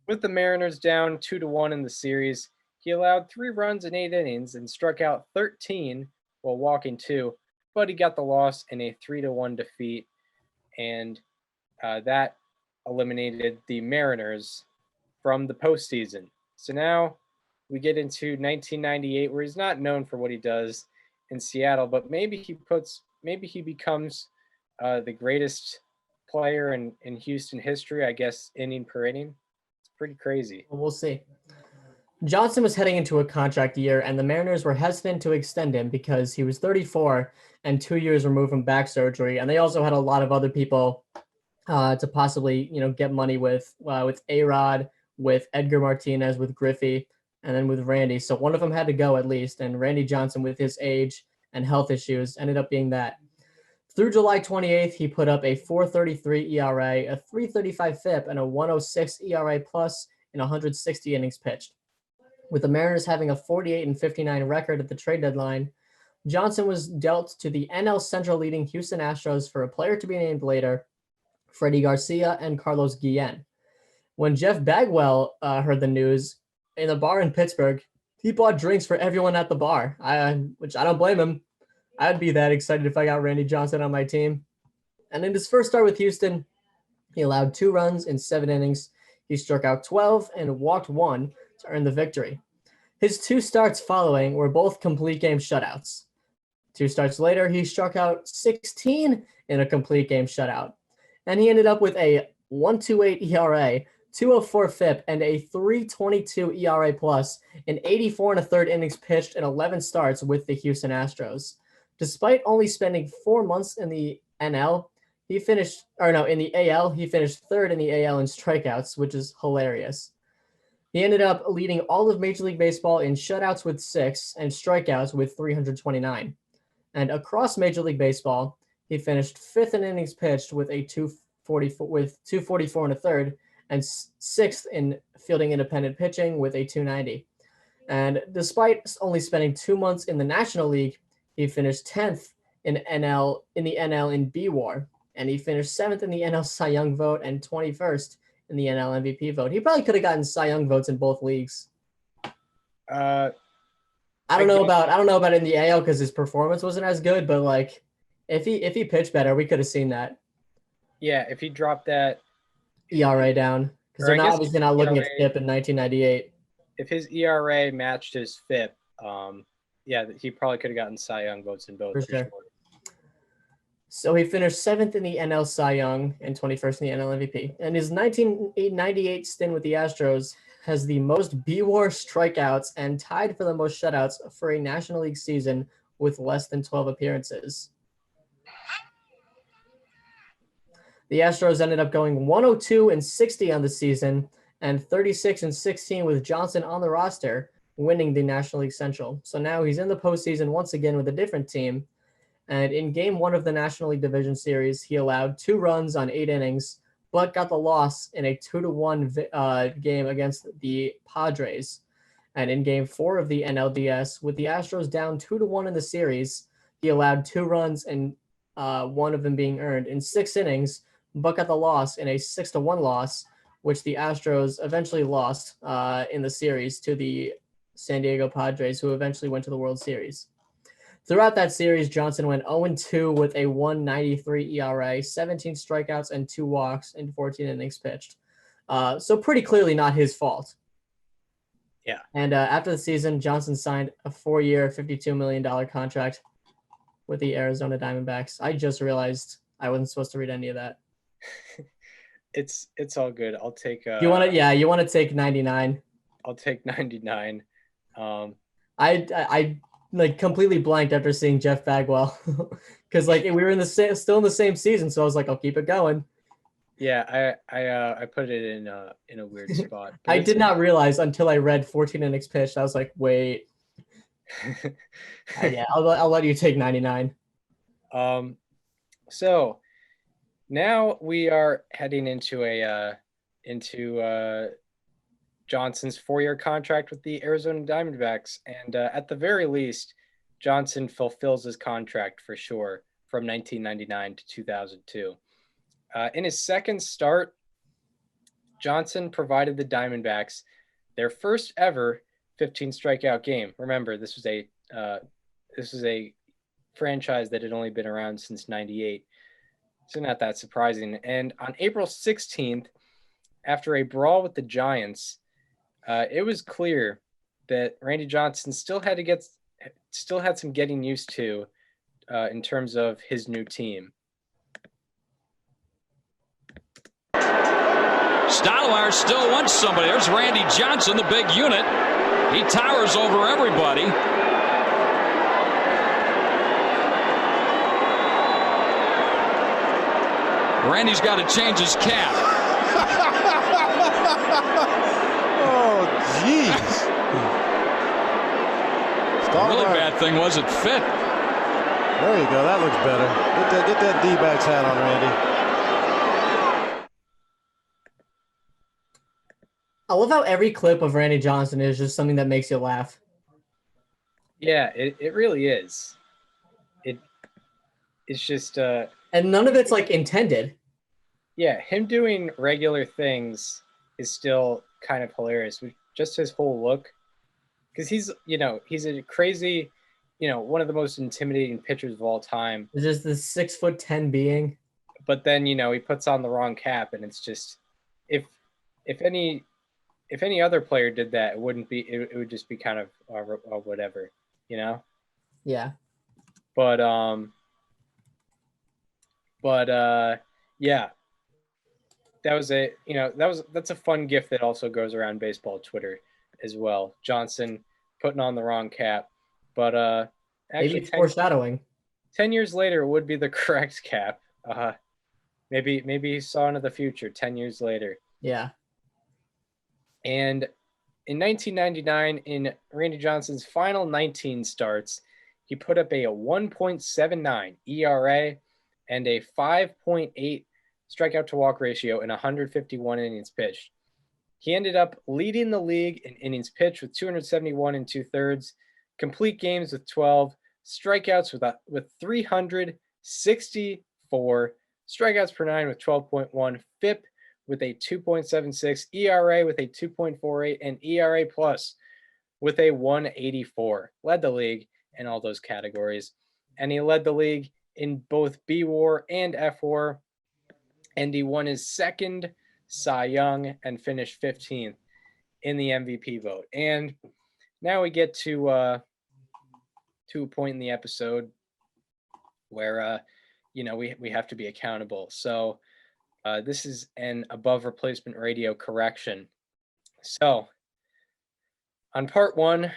with the Mariners down 2-1 in the series, he allowed 3 runs in 8 innings and struck out 13 while walking 2, but he got the loss in a 3-1 defeat, and that eliminated the Mariners from the postseason. So now we get into 1998, where he's not known for what he does in Seattle, but maybe he becomes the greatest player in Houston history, I guess, inning per inning. It's pretty crazy. We'll see. Johnson was heading into a contract year, and the Mariners were hesitant to extend him because he was 34 and 2 years removed from back surgery, and they also had a lot of other people to possibly, get money with A-Rod, with Edgar Martinez, with Griffey, and then with Randy. So one of them had to go at least, and Randy Johnson, with his age and health issues ended up being that. Through July 28th, he put up a 4.33 ERA, a 3.35 FIP, and a 1.06 ERA plus in 160 innings pitched. With the Mariners having a 48-59 record at the trade deadline, Johnson was dealt to the NL Central leading Houston Astros for a player to be named later, Freddie Garcia and Carlos Guillen. When Jeff Bagwell heard the news in a bar in Pittsburgh, he bought drinks for everyone at the bar, which I don't blame him. I'd be that excited if I got Randy Johnson on my team. And in his first start with Houston, he allowed 2 runs in 7 innings. He struck out 12 and walked 1 to earn the victory. His 2 starts following were both complete game shutouts. 2 starts later, he struck out 16 in a complete game shutout. And he ended up with a 1.28 ERA, 2.04 FIP, and a 3.22 ERA plus in 84 1/3 innings pitched and 11 starts with the Houston Astros. Despite only spending 4 months in the NL, in the AL, he finished 3rd in the AL in strikeouts, which is hilarious. He ended up leading all of Major League Baseball in shutouts with 6 and strikeouts with 329. And across Major League Baseball, he finished 5th in innings pitched with a 244 1/3 and 6th in fielding independent pitching with a 290. And despite only spending 2 months in the National League, he finished 10th in the NL in B-WAR, and he finished 7th in the NL Cy Young vote and 21st in the NL MVP vote. He probably could have gotten Cy Young votes in both leagues. I don't know about in the AL because his performance wasn't as good, but like if he pitched better, we could have seen that. Yeah, if he dropped that ERA down, because they're obviously not looking at FIP in 1998. If his ERA matched his FIP, he probably could have gotten Cy Young votes in both. For sure. So he finished 7th in the NL Cy Young and 21st in the NL MVP. And his 1998 stint with the Astros has the most B-WAR strikeouts and tied for the most shutouts for a National League season with less than 12 appearances. The Astros ended up going 102-60 on the season and 36-16 with Johnson on the roster, winning the National League Central. So now he's in the postseason once again with a different team. And in Game 1 of the National League Division Series, he allowed 2 runs on 8 innings, but got the loss in a 2-1 game against the Padres. And in Game 4 of the NLDS, with the Astros down 2-1 in the series, he allowed 2 runs and 1 of them being earned in 6 innings, but got the loss in a 6-1 loss, which the Astros eventually lost in the series to the San Diego Padres, who eventually went to the World Series. Throughout that series, Johnson went 0-2 with a 1.93 ERA, 17 strikeouts, and 2 walks in 14 innings pitched. So pretty clearly not his fault. Yeah. And after the season, Johnson signed a 4-year, $52 million contract with the Arizona Diamondbacks. I just realized I wasn't supposed to read any of that. It's all good. I'll take. You want to take 99. I'll take 99. I like completely blanked after seeing Jeff Bagwell because like we were still in the same season, so I was like, I'll keep it going. Yeah, I put it in a weird spot. I did not realize until I read 14 innings pitched. I was like, wait. Yeah, I'll let you take 99. So now we are heading into Johnson's 4-year contract with the Arizona Diamondbacks. And at the very least, Johnson fulfills his contract for sure from 1999 to 2002. In his second start, Johnson provided the Diamondbacks their first ever 15 strikeout game. Remember, this was a franchise that had only been around since 98. So not that surprising. And on April 16th, after a brawl with the Giants, it was clear that Randy Johnson still had some getting used to in terms of his new team. Stottlemyre still wants somebody. There's Randy Johnson, the big unit. He towers over everybody. Randy's got to change his cap. Oh, jeez. The really bad thing was it fit. There you go. That looks better. Get that D-backs hat on, Randy. I love how every clip of Randy Johnson is just something that makes you laugh. Yeah, it really is. It's just and none of it's like intended. Yeah, him doing regular things is still kind of hilarious. Just his whole look, because he's a crazy, one of the most intimidating pitchers of all time. It's just this 6'10" being. But then he puts on the wrong cap, and it's just if any other player did that, it wouldn't be. It would just be kind of whatever, Yeah. Yeah. That's a fun gift that also goes around baseball Twitter as well. Johnson putting on the wrong cap, but actually maybe foreshadowing. 10 years later, it would be the correct cap. Maybe he saw into the future 10 years later. Yeah. And in 1999, in Randy Johnson's final 19 starts, he put up a 1.79 ERA and a 5.8 strikeout to walk ratio in 151 innings pitched. He ended up leading the league in innings pitched with 271 and 2/3, complete games with 12, strikeouts with 364, strikeouts per nine with 12.1, FIP with a 2.76, ERA with a 2.48, and ERA plus with a 184. Led the league in all those categories. And he led the league in both B-WAR and F-WAR. And he won his second Cy Young and finished 15th in the MVP vote. And now we get to a point in the episode where we have to be accountable. So this is an above replacement radio correction. So on part 1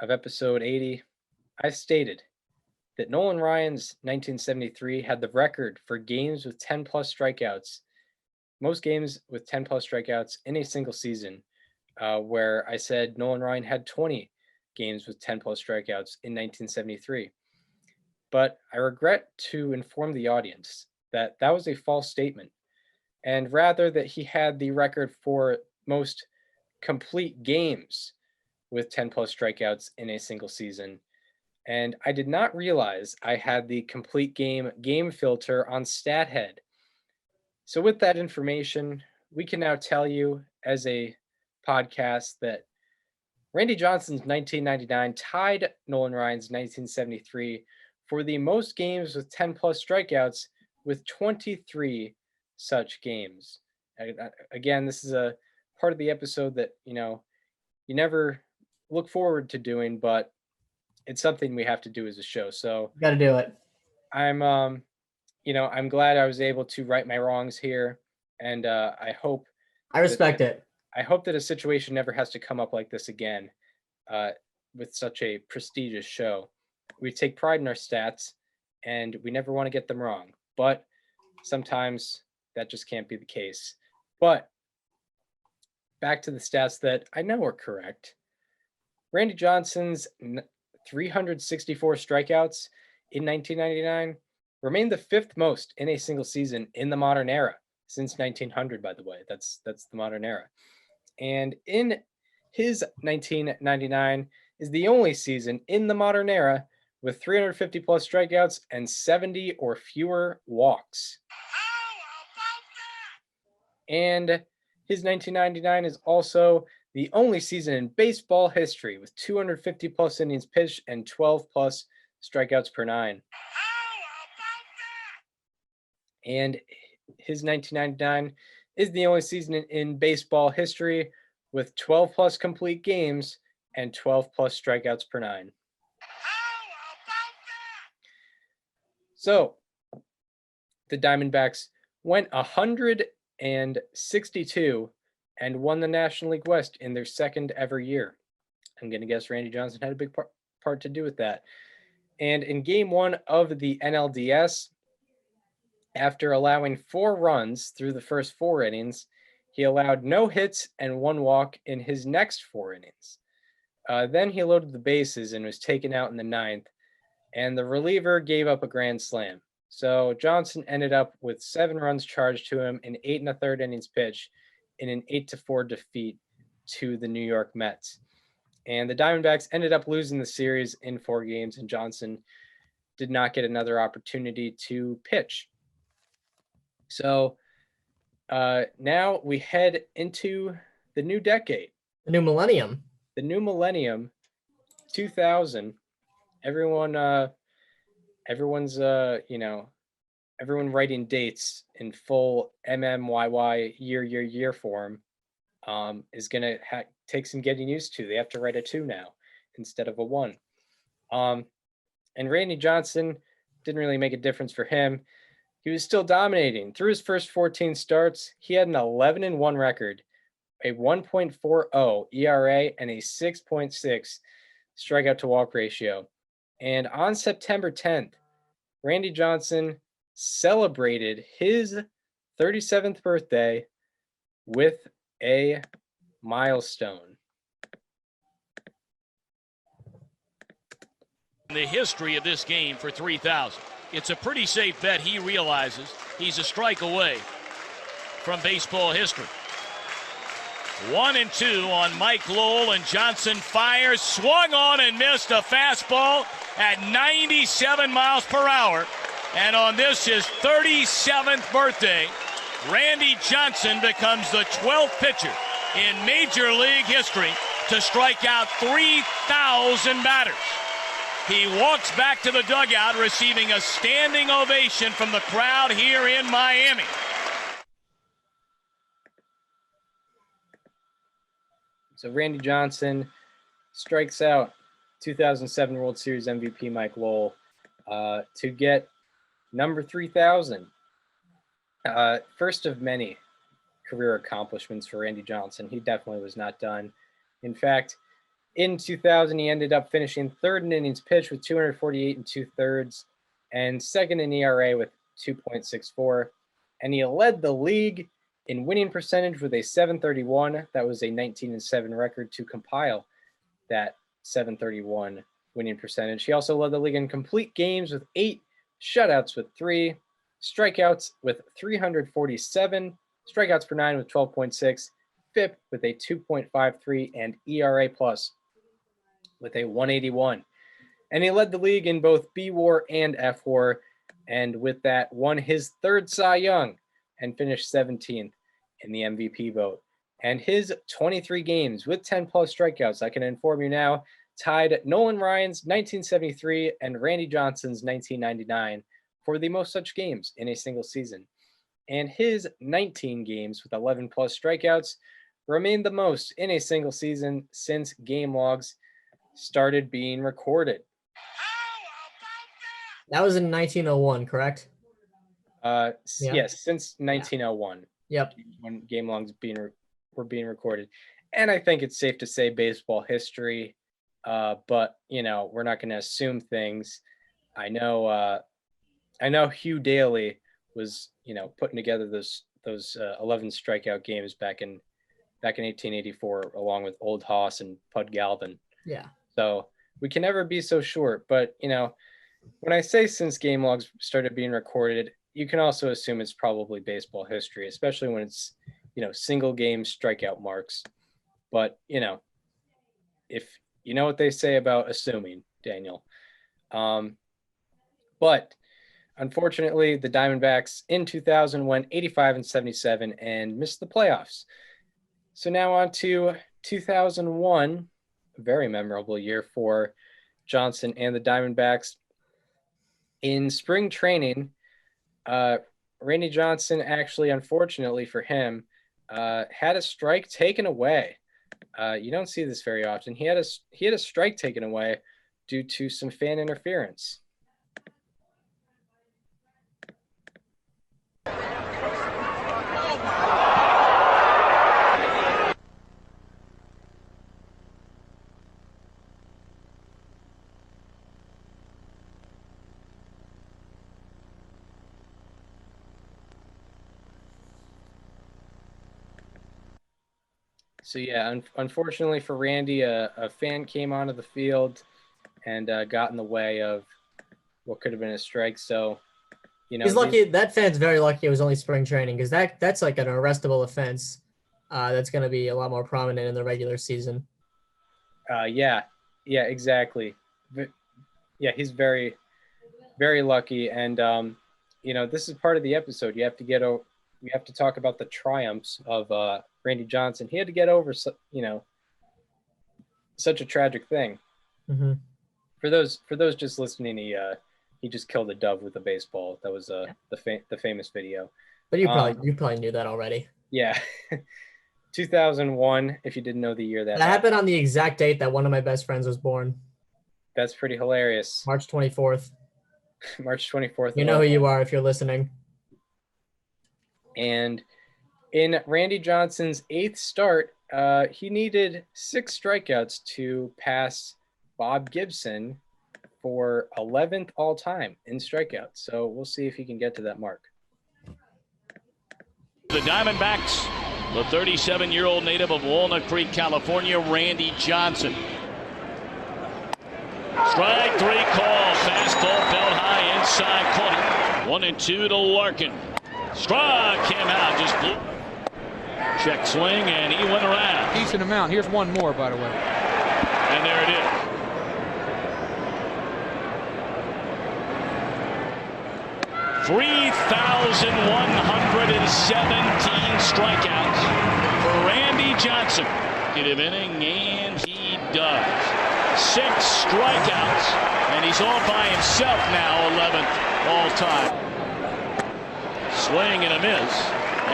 of episode 80, I stated that Nolan Ryan's 1973 had the record for games with 10 plus strikeouts, most games with 10 plus strikeouts in a single season, where I said Nolan Ryan had 20 games with 10 plus strikeouts in 1973. But I regret to inform the audience that that was a false statement, and rather that he had the record for most complete games with 10 plus strikeouts in a single season. And I did not realize I had the complete game filter on StatHead. So with that information, we can now tell you as a podcast that Randy Johnson's 1999 tied Nolan Ryan's 1973 for the most games with 10 plus strikeouts with 23 such games. Again, this is a part of the episode that, you never look forward to doing, but it's something we have to do as a show. So got to do it. I'm glad I was able to right my wrongs here. And I respect it. I hope that a situation never has to come up like this again with such a prestigious show. We take pride in our stats and we never want to get them wrong, but sometimes that just can't be the case. But back to the stats that I know are correct. Randy Johnson's 364 strikeouts in 1999 remained the 5th most in a single season in the modern era since 1900, by the way. That's the modern era. And in his 1999 is the only season in the modern era with 350 plus strikeouts and 70 or fewer walks. And his 1999 is also the only season in baseball history with 250 plus innings pitched and 12 plus strikeouts per nine. And his 1999 is the only season in baseball history with 12 plus complete games and 12 plus strikeouts per nine. So the Diamondbacks went 162 and won the National League West in their second ever year. I'm going to guess Randy Johnson had a big part to do with that. And in game 1 of the NLDS, after allowing 4 runs through the first 4 innings, he allowed no hits and 1 walk in his next 4 innings. Then he loaded the bases and was taken out in the 9th. and the reliever gave up a grand slam. So Johnson ended up with 7 runs charged to him in 8 1/3 innings pitched in an 8-4 defeat to the New York Mets. And the Diamondbacks ended up losing the series in 4 games, and Johnson did not get another opportunity to pitch. So now we head into the new decade, The new millennium. the new millennium, 2000. Everyone's everyone writing dates in full MMYY year form is gonna take some getting used to. They have to write a 2 now instead of a 1. And Randy Johnson didn't really make a difference for him. He was still dominating. Through his first 14 starts, he had an 11-1 record, a 1.40 ERA, and a 6.6 strikeout to walk ratio. And on September 10th, Randy Johnson celebrated his 37th birthday with a milestone. The history of this game for 3,000. It's a pretty safe bet he realizes he's a strike away from baseball history. 1-2 on Mike Lowell, and Johnson fires, swung on and missed a fastball at 97 miles per hour. And on this, his 37th birthday, Randy Johnson becomes the 12th pitcher in Major League history to strike out 3,000 batters. He walks back to the dugout, receiving a standing ovation from the crowd here in Miami. So Randy Johnson strikes out 2007 World Series MVP Mike Lowell to get number 3,000. First of many career accomplishments for Randy Johnson. He definitely was not done. In fact, in 2000, he ended up finishing 3rd in innings pitched with 248 2/3 and 2nd in ERA with 2.64. And he led the league in winning percentage with a 731. That was a 19-7 record to compile that 731 winning percentage. He also led the league in complete games with 8, shutouts with 3, strikeouts with 347, strikeouts per 9 with 12.6, FIP with a 2.53, and ERA plus with a 181. And he led the league in both B WAR and F WAR, and with that won his 3rd Cy Young and finished 17th in the MVP vote. And his 23 games with 10 plus strikeouts, I can inform you now, tied Nolan Ryan's 1973 and Randy Johnson's 1999 for the most such games in a single season. And his 19 games with 11 plus strikeouts remained the most in a single season since game logs started being recorded. That was in 1901, correct? Yes, since 1901. Yep. When game logs were being recorded. And I think it's safe to say baseball history, but we're not going to assume things. I know Hugh Daly was, putting together those 11 strikeout games back in 1884, along with Old Hoss and Pud Galvin. Yeah. So we can never be so sure. But, when I say since game logs started being recorded, you can also assume it's probably baseball history, especially when it's, single game strikeout marks. But, if you know what they say about assuming, Daniel. But unfortunately, the Diamondbacks in 2000 went 85-77 and missed the playoffs. So now on to 2001, a very memorable year for Johnson and the Diamondbacks. In spring training, Randy Johnson actually, unfortunately for him, had a strike taken away. You don't see this very often. He had a strike taken away due to some fan interference. So yeah, unfortunately for Randy, a fan came onto the field and got in the way of what could have been a strike. So, he's lucky. That fan's very lucky it was only spring training, because that's like an arrestable offense. That's going to be a lot more prominent in the regular season. Yeah, exactly. Yeah, he's very, very lucky. And, this is part of the episode. You have to talk about the triumphs of Randy Johnson. He had to get over, such a tragic thing. Mm-hmm. For those just listening, he just killed a dove with a baseball. That was the famous video. But you probably knew that already. Yeah. 2001, if you didn't know the year that happened on the exact date that one of my best friends was born. That's pretty hilarious. March 24th. March 24th. You know who you are if you're listening. And in Randy Johnson's 8th start, he needed 6 strikeouts to pass Bob Gibson for 11th all-time in strikeouts. So we'll see if he can get to that mark. The Diamondbacks, the 37-year-old native of Walnut Creek, California, Randy Johnson. Strike 3 call. Fastball belt high inside 20. 1-2 to Larkin. Struck him out. Just blew. Check swing, and he went around. Decent amount. Here's one more, by the way. And there it is. 3,117 strikeouts for Randy Johnson. Negative inning, and he does. 6 strikeouts, and he's all by himself now, 11th all-time. Swing and a miss,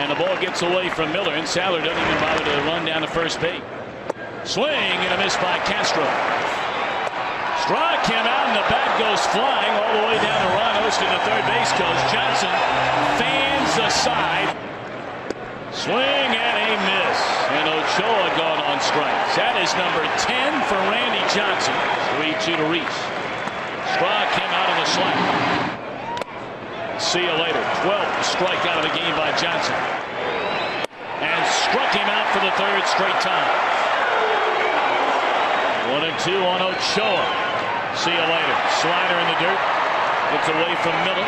and the ball gets away from Miller, and Sadler doesn't even bother to run down to first base. Swing and a miss by Castro. Struck him out, and the bat goes flying all the way down to Ron Ost to the third base coach. Johnson fans the side. Swing and a miss. And Ochoa gone on strikes. That is number 10 for Randy Johnson. 3-2 to Reese. Struck him out of the slap. See you later. 12th strikeout of the game by Johnson. And struck him out for the 3rd straight time. 1-2 on Ochoa. See you later. Slider in the dirt. It's away from Miller.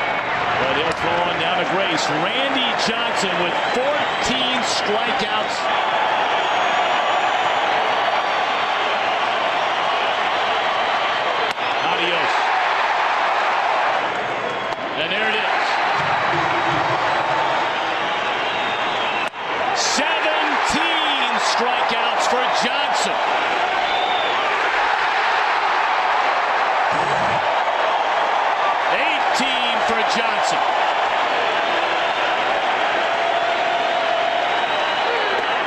But he'll throw on down to Grace. Randy Johnson with 14 strikeouts. Adios. And there it is. 17 strikeouts for Johnson. 18 for Johnson.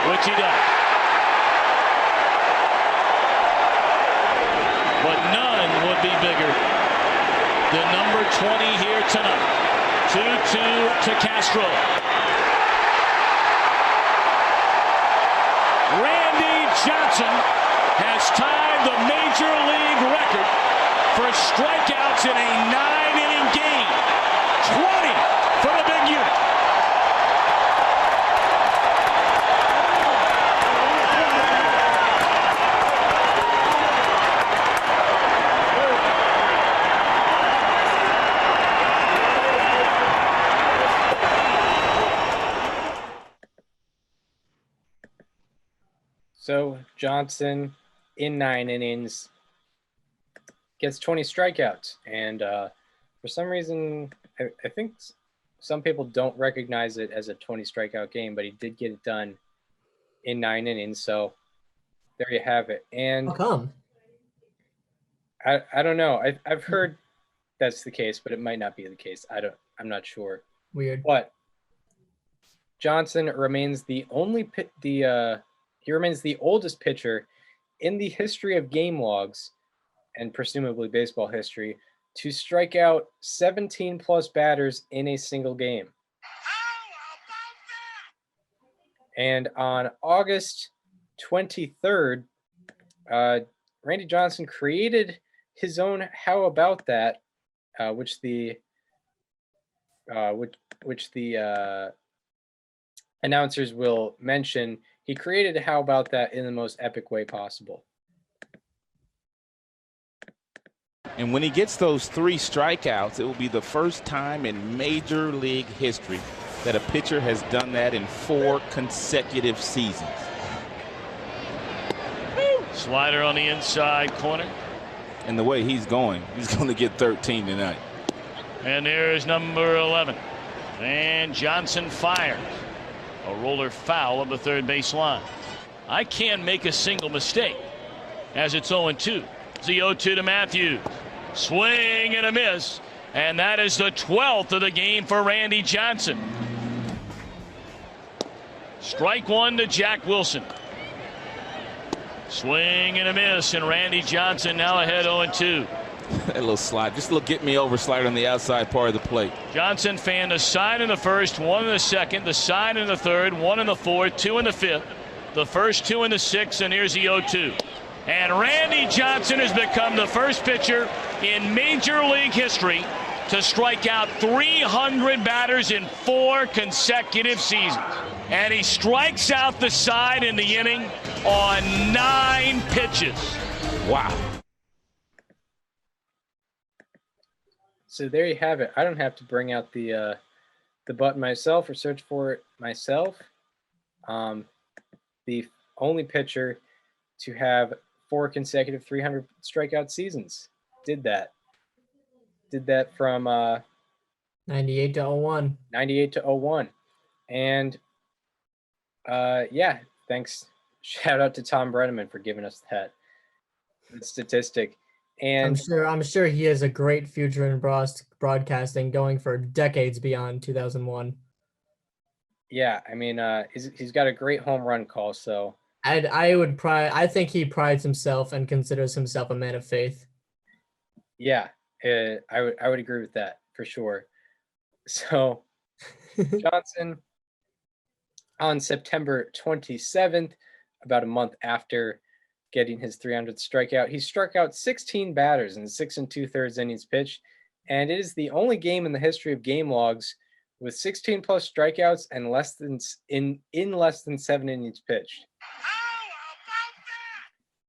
Which he does. But none would be bigger than number 20 here tonight. 2-2 to Castro. Randy Johnson has tied the Major League record for strikeouts in a 9-inning game. 20 for the big unit. So Johnson in 9 innings gets 20 strikeouts, and for some reason I think some people don't recognize it as a 20 strikeout game, but he did get it done in 9 innings. So there you have it. And how come? I don't know. I've heard that's the case, but it might not be the case. I'm not sure. Weird. But Johnson remains the he remains the oldest pitcher in the history of game logs and presumably baseball history to strike out 17 plus batters in a single game. And on August 23rd, Randy Johnson created his own "How About That," which the announcers will mention. He created a "How About That" in the most epic way possible. And when he gets those 3 strikeouts, it will be the first time in Major League history that a pitcher has done that in 4 consecutive seasons. Slider on the inside corner. And the way he's going to get 13 tonight. And there's number 11. And Johnson fires. A roller foul of the third base line. I can't make a single mistake as it's 0-2. It's the 0-2 to Matthews. Swing and a miss. And that is the 12th of the game for Randy Johnson. Strike 1 to Jack Wilson. Swing and a miss, and Randy Johnson now ahead 0-2. That little slide, just a little get me over slider on the outside part of the plate. Johnson fanned a sign in the first, 1 in the second, the sign in the third, 1 in the fourth, 2 in the fifth, the first 2 in the sixth, and here's the 0-2. And Randy Johnson has become the first pitcher in Major League history to strike out 300 batters in 4 consecutive seasons. And he strikes out the side in the inning on 9 pitches. Wow. So there you have it. I don't have to bring out the button myself or search for it myself. The only pitcher to have 4 consecutive 300 strikeout seasons did that. Did that from 98 to 01. 98 to 01. And yeah, thanks. Shout out to Tom Brenneman for giving us that statistic. And I'm sure he has a great future in broadcasting, going for decades beyond 2001. Yeah, I mean, he's got a great home run call. So I think he prides himself and considers himself a man of faith. Yeah, I would agree with that for sure. So Johnson, on September 27th, about a month after getting his 300th strikeout, he struck out 16 batters in 6 2/3 innings pitched, and it is the only game in the history of game logs with 16 plus strikeouts and less than 7 innings pitched.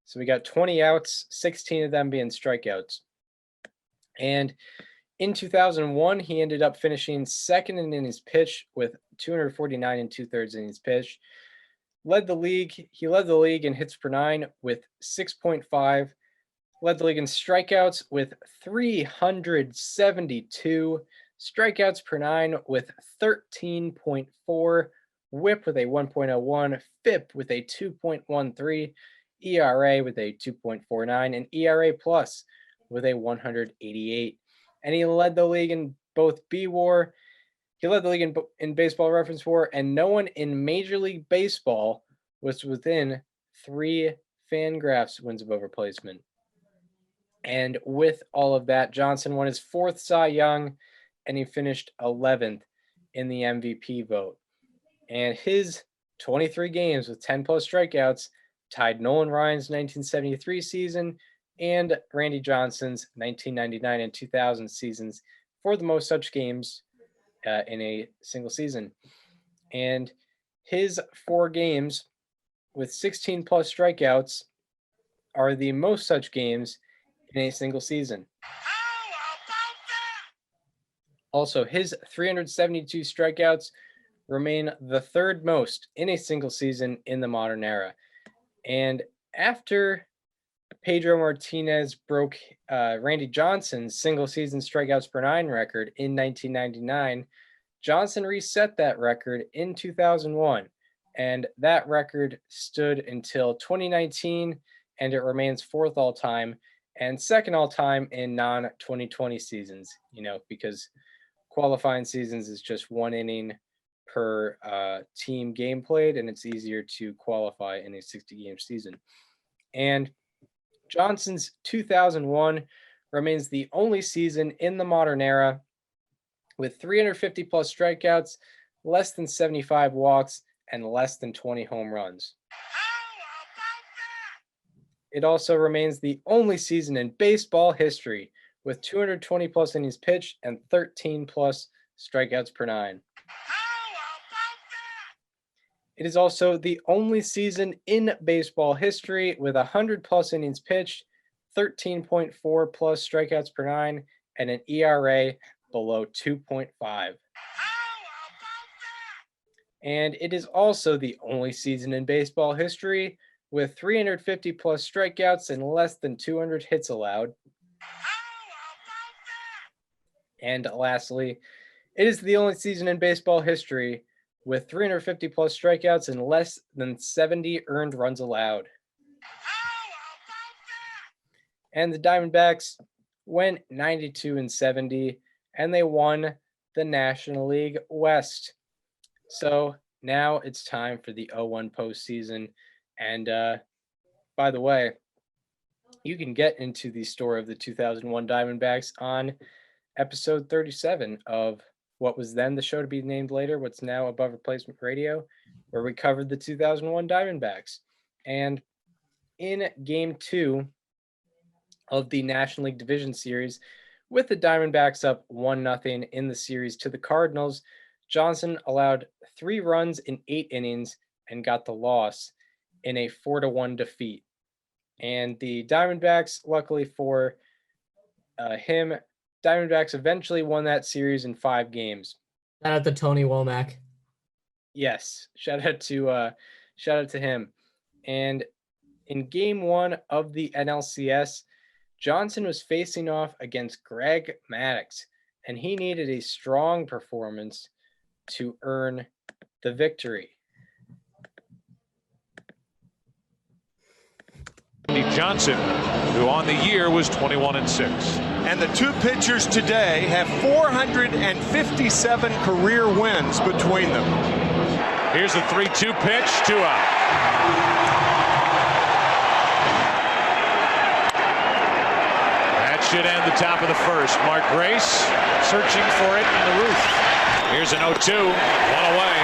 So we got 20 outs, 16 of them being strikeouts. And in 2001, he ended up finishing second in innings pitched with 249 2/3 innings pitched. He led the league in hits per 9 with 6.5. Led the league in strikeouts with 372. Strikeouts per 9 with 13.4. WHIP with a 1.01. FIP with a 2.13. ERA with a 2.49. And ERA plus with a 188. And he led the league in both B-WAR. He led the league in baseball reference WAR, and no one in Major League Baseball was within 3 Fangraphs wins above replacement. And with all of that, Johnson won his 4th Cy Young, and he finished 11th in the MVP vote. And his 23 games with 10 plus strikeouts tied Nolan Ryan's 1973 season and Randy Johnson's 1999 and 2000 seasons for the most such games in a single season. And his 4 games with 16 plus strikeouts are the most such games in a single season. Also, his 372 strikeouts remain the 3rd most in a single season in the modern era. And after Pedro Martinez broke Randy Johnson's single season strikeouts per 9 record in 1999, Johnson reset that record in 2001, and that record stood until 2019, and it remains 4th all time and 2nd all time in non-2020 seasons, because qualifying seasons is just 1 inning per team game played, and it's easier to qualify in a 60-game season. And Johnson's 2001 remains the only season in the modern era with 350 plus strikeouts, less than 75 walks, and less than 20 home runs. It also remains the only season in baseball history with 220 plus innings pitched and 13 plus strikeouts per 9. It is also the only season in baseball history with 100 plus innings pitched, 13.4 plus strikeouts per nine, and an ERA below 2.5. And it is also the only season in baseball history with 350 plus strikeouts and less than 200 hits allowed. And lastly, it is the only season in baseball history with 350 plus strikeouts and less than 70 earned runs allowed. And the Diamondbacks went 92-70, and they won the National League West. So now it's time for the 0-1 postseason. And by the way, you can get into the story of the 2001 Diamondbacks on episode 37 of what was then the show to be named later, what's now Above Replacement Radio, where we covered the 2001 Diamondbacks. And in Game 2 of the National League Division Series, with the Diamondbacks up 1-0 in the series to the Cardinals, Johnson allowed 3 runs in 8 innings and got the loss in a 4-1 defeat. And the Diamondbacks, luckily for him, Diamondbacks eventually won that series in 5 games. Shout out to Tony Womack. Yes, shout out to him. And in Game 1 of the NLCS, Johnson was facing off against Greg Maddux, and he needed a strong performance to earn the victory. Johnson, who on the year was 21-6. And the two pitchers today have 457 career wins between them. Here's the 3-2 pitch, 2 out. That should end the top of the first. Mark Grace searching for it in the roof. Here's an 0-2, 1 away.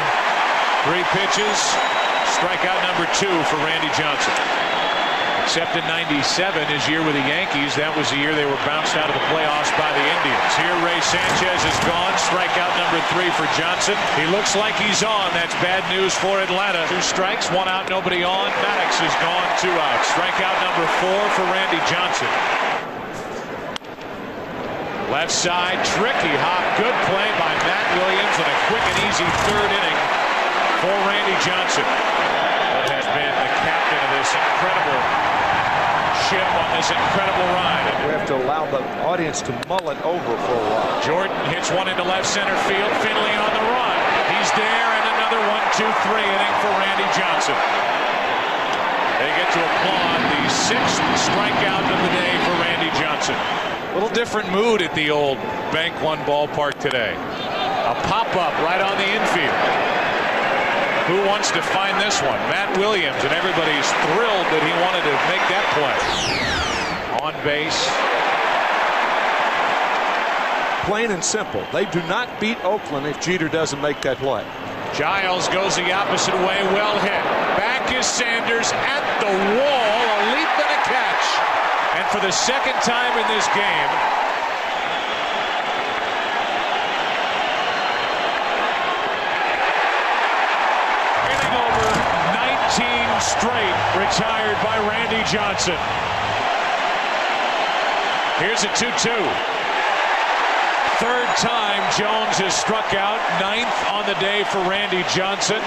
3 pitches, strikeout number 2 for Randy Johnson. Except in 97, his year with the Yankees, that was the year they were bounced out of the playoffs by the Indians. Here, Ray Sanchez is gone. Strikeout number 3 for Johnson. He looks like he's on. That's bad news for Atlanta. 2 strikes, 1 out, nobody on. Maddux is gone, 2 outs. Strikeout number 4 for Randy Johnson. Left side, tricky hop. Good play by Matt Williams and a quick and easy 3rd inning for Randy Johnson. That has been the captain of this incredible ship on this incredible ride. We have to allow the audience to mull it over for a while. Jordan hits one into left center field. Finley on the run. He's there, and another 1-2-3 inning for Randy Johnson. They get to applaud the 6th strikeout of the day for Randy Johnson. A little different mood at the old Bank One ballpark today. A pop-up right on the infield. Who wants to find this one? Matt Williams, and everybody's thrilled that he wanted to make that play. On base. Plain and simple. They do not beat Oakland if Jeter doesn't make that play. Giles goes the opposite way, well hit. Back is Sanders at the wall, a leap and a catch. And for the 2nd time in this game, straight retired by Randy Johnson. Here's a 2-2. 3rd time Jones has struck out. 9th on the day for Randy Johnson.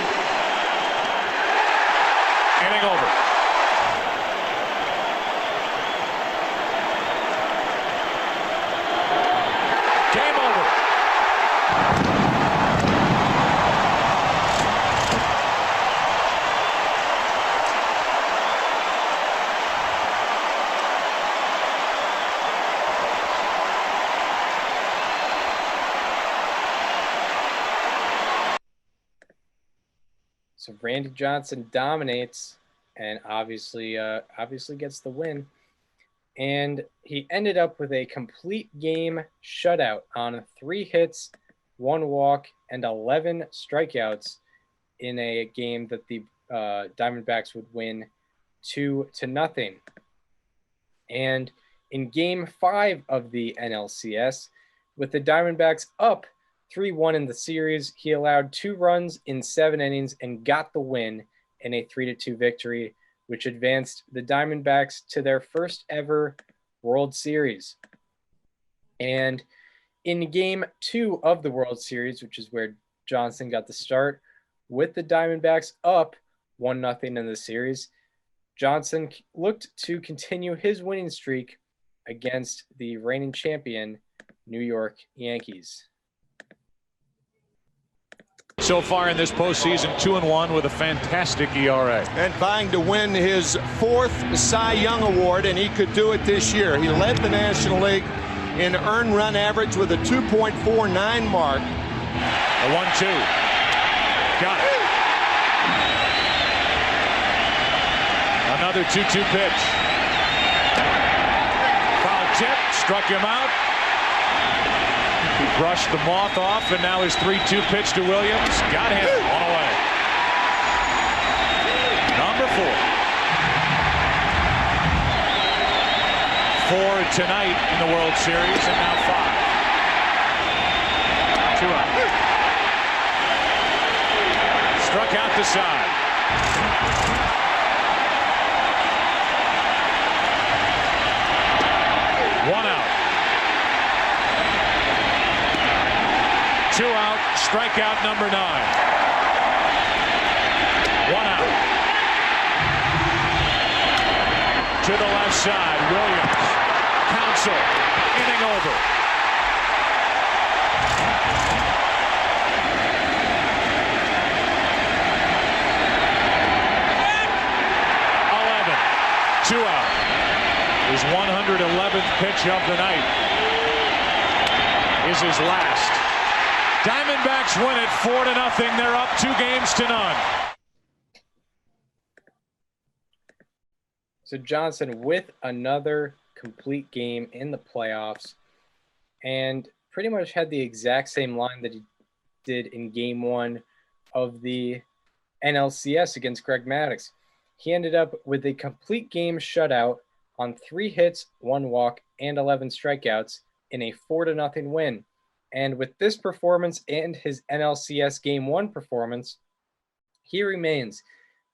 Inning over. Game over. So Randy Johnson dominates and obviously gets the win. And he ended up with a complete game shutout on 3 hits, 1 walk, and 11 strikeouts in a game that the Diamondbacks would win 2-0. And in Game 5 of the NLCS, with the Diamondbacks up 3-1 in the series, he allowed 2 runs in 7 innings and got the win in a 3-2 victory, which advanced the Diamondbacks to their first ever World Series. And in game 2 of the World Series, which is where Johnson got the start, with the Diamondbacks up 1-0 in the series, Johnson looked to continue his winning streak against the reigning champion New York Yankees. So far in this postseason, 2-1 with a fantastic ERA. And vying to win his 4th Cy Young Award, and he could do it this year. He led the National League in earned run average with a 2.49 mark. A 1-2. Got it. Another 2-2 pitch. Foul tip, struck him out. He brushed the moth off, and now his 3-2 pitch to Williams. Got him, on away. Number 4. 4 tonight in the World Series, and now 5. 2 out. Struck out the side. One out. 2 out, strikeout number 9. 1 out. To the left side, Williams. Counsell, inning over. Two out. His 111th pitch of the night is his last. Diamondbacks win it 4-0. They're up 2-0. So Johnson with another complete game in the playoffs, and pretty much had the exact same line that he did in game 1 of the NLCS against Greg Maddux. He ended up with a complete game shutout on 3 hits, 1 walk, and 11 strikeouts in a 4-0 win. And with this performance and his NLCS Game 1 performance, he remains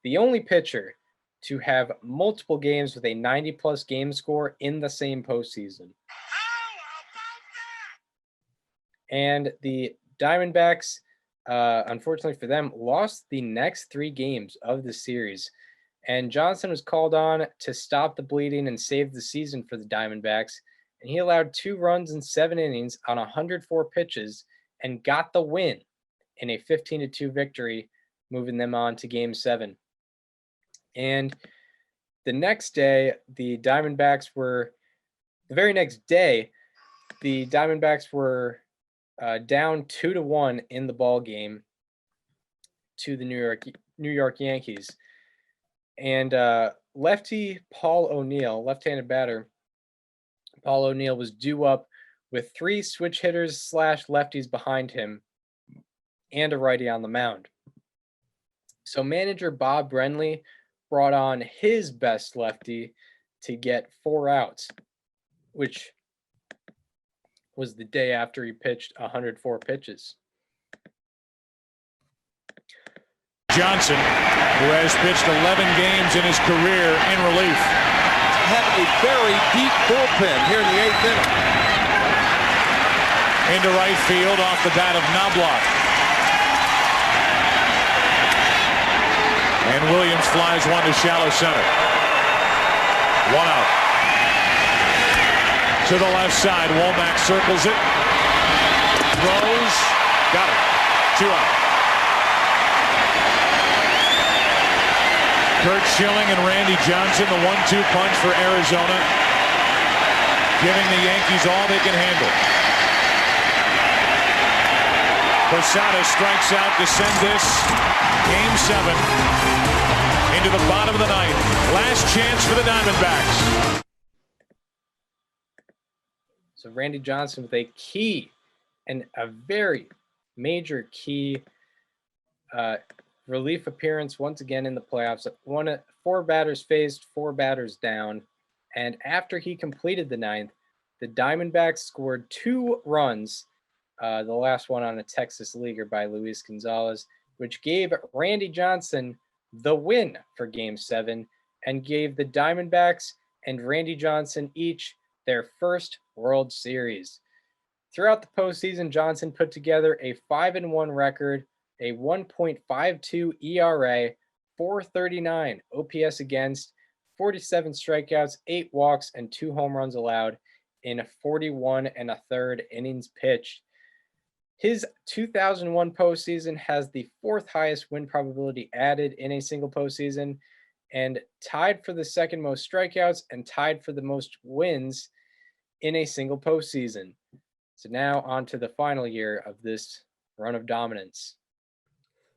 the only pitcher to have multiple games with a 90-plus game score in the same postseason. And the Diamondbacks, unfortunately for them, lost the next 3 games of the series. And Johnson was called on to stop the bleeding and save the season for the Diamondbacks. And he allowed 2 runs in 7 innings on 104 pitches and got the win in a 15-2 victory, moving them on to Game 7. And the next day, the very next day, the Diamondbacks were down 2-1 in the ball game to the New York Yankees. And lefty Paul O'Neill, left-handed batter, Paul O'Neill was due up with 3 switch hitters / lefties behind him and a righty on the mound. So manager Bob Brenly brought on his best lefty to get 4 outs, which was the day after he pitched 104 pitches. Johnson, who has pitched 11 games in his career in relief, had a very deep bullpen here in the 8th inning. Into right field off the bat of Knobloch. And Williams flies one to shallow center. 1 out. To the left side, Womack circles it. Throws. Got it. 2 out. Kurt Schilling and Randy Johnson, the 1-2 punch for Arizona, giving the Yankees all they can handle. Posada strikes out to send this Game 7 into the bottom of the 9th. Last chance for the Diamondbacks. So Randy Johnson with a key and a very major key relief appearance once again in the playoffs. 4 batters faced, 4 batters down. And after he completed the 9th, the Diamondbacks scored 2 runs, the last one on a Texas leaguer by Luis Gonzalez, which gave Randy Johnson the win for Game 7 and gave the Diamondbacks and Randy Johnson each their first World Series. Throughout the postseason, Johnson put together a 5-1 record, a 1.52 ERA, 439 OPS against, 47 strikeouts, 8 walks, and 2 home runs allowed in 41 1/3 innings pitched. His 2001 postseason has the 4th highest win probability added in a single postseason and tied for the second most strikeouts and tied for the most wins in a single postseason. So now on to the final year of this run of dominance.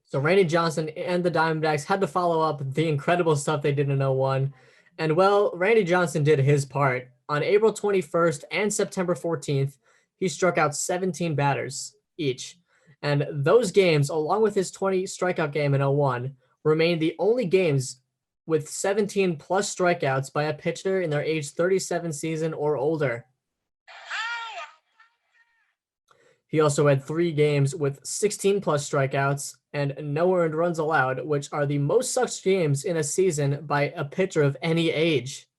So Randy Johnson and the Diamondbacks had to follow up the incredible stuff they did in 01. And well, Randy Johnson did his part. On April 21st and September 14th, he struck out 17 batters each. And those games, along with his 20 strikeout game in 01, remain the only games with 17 plus strikeouts by a pitcher in their age 37 season or older. He also had 3 games with 16 plus strikeouts and no earned runs allowed, which are the most such games in a season by a pitcher of any age.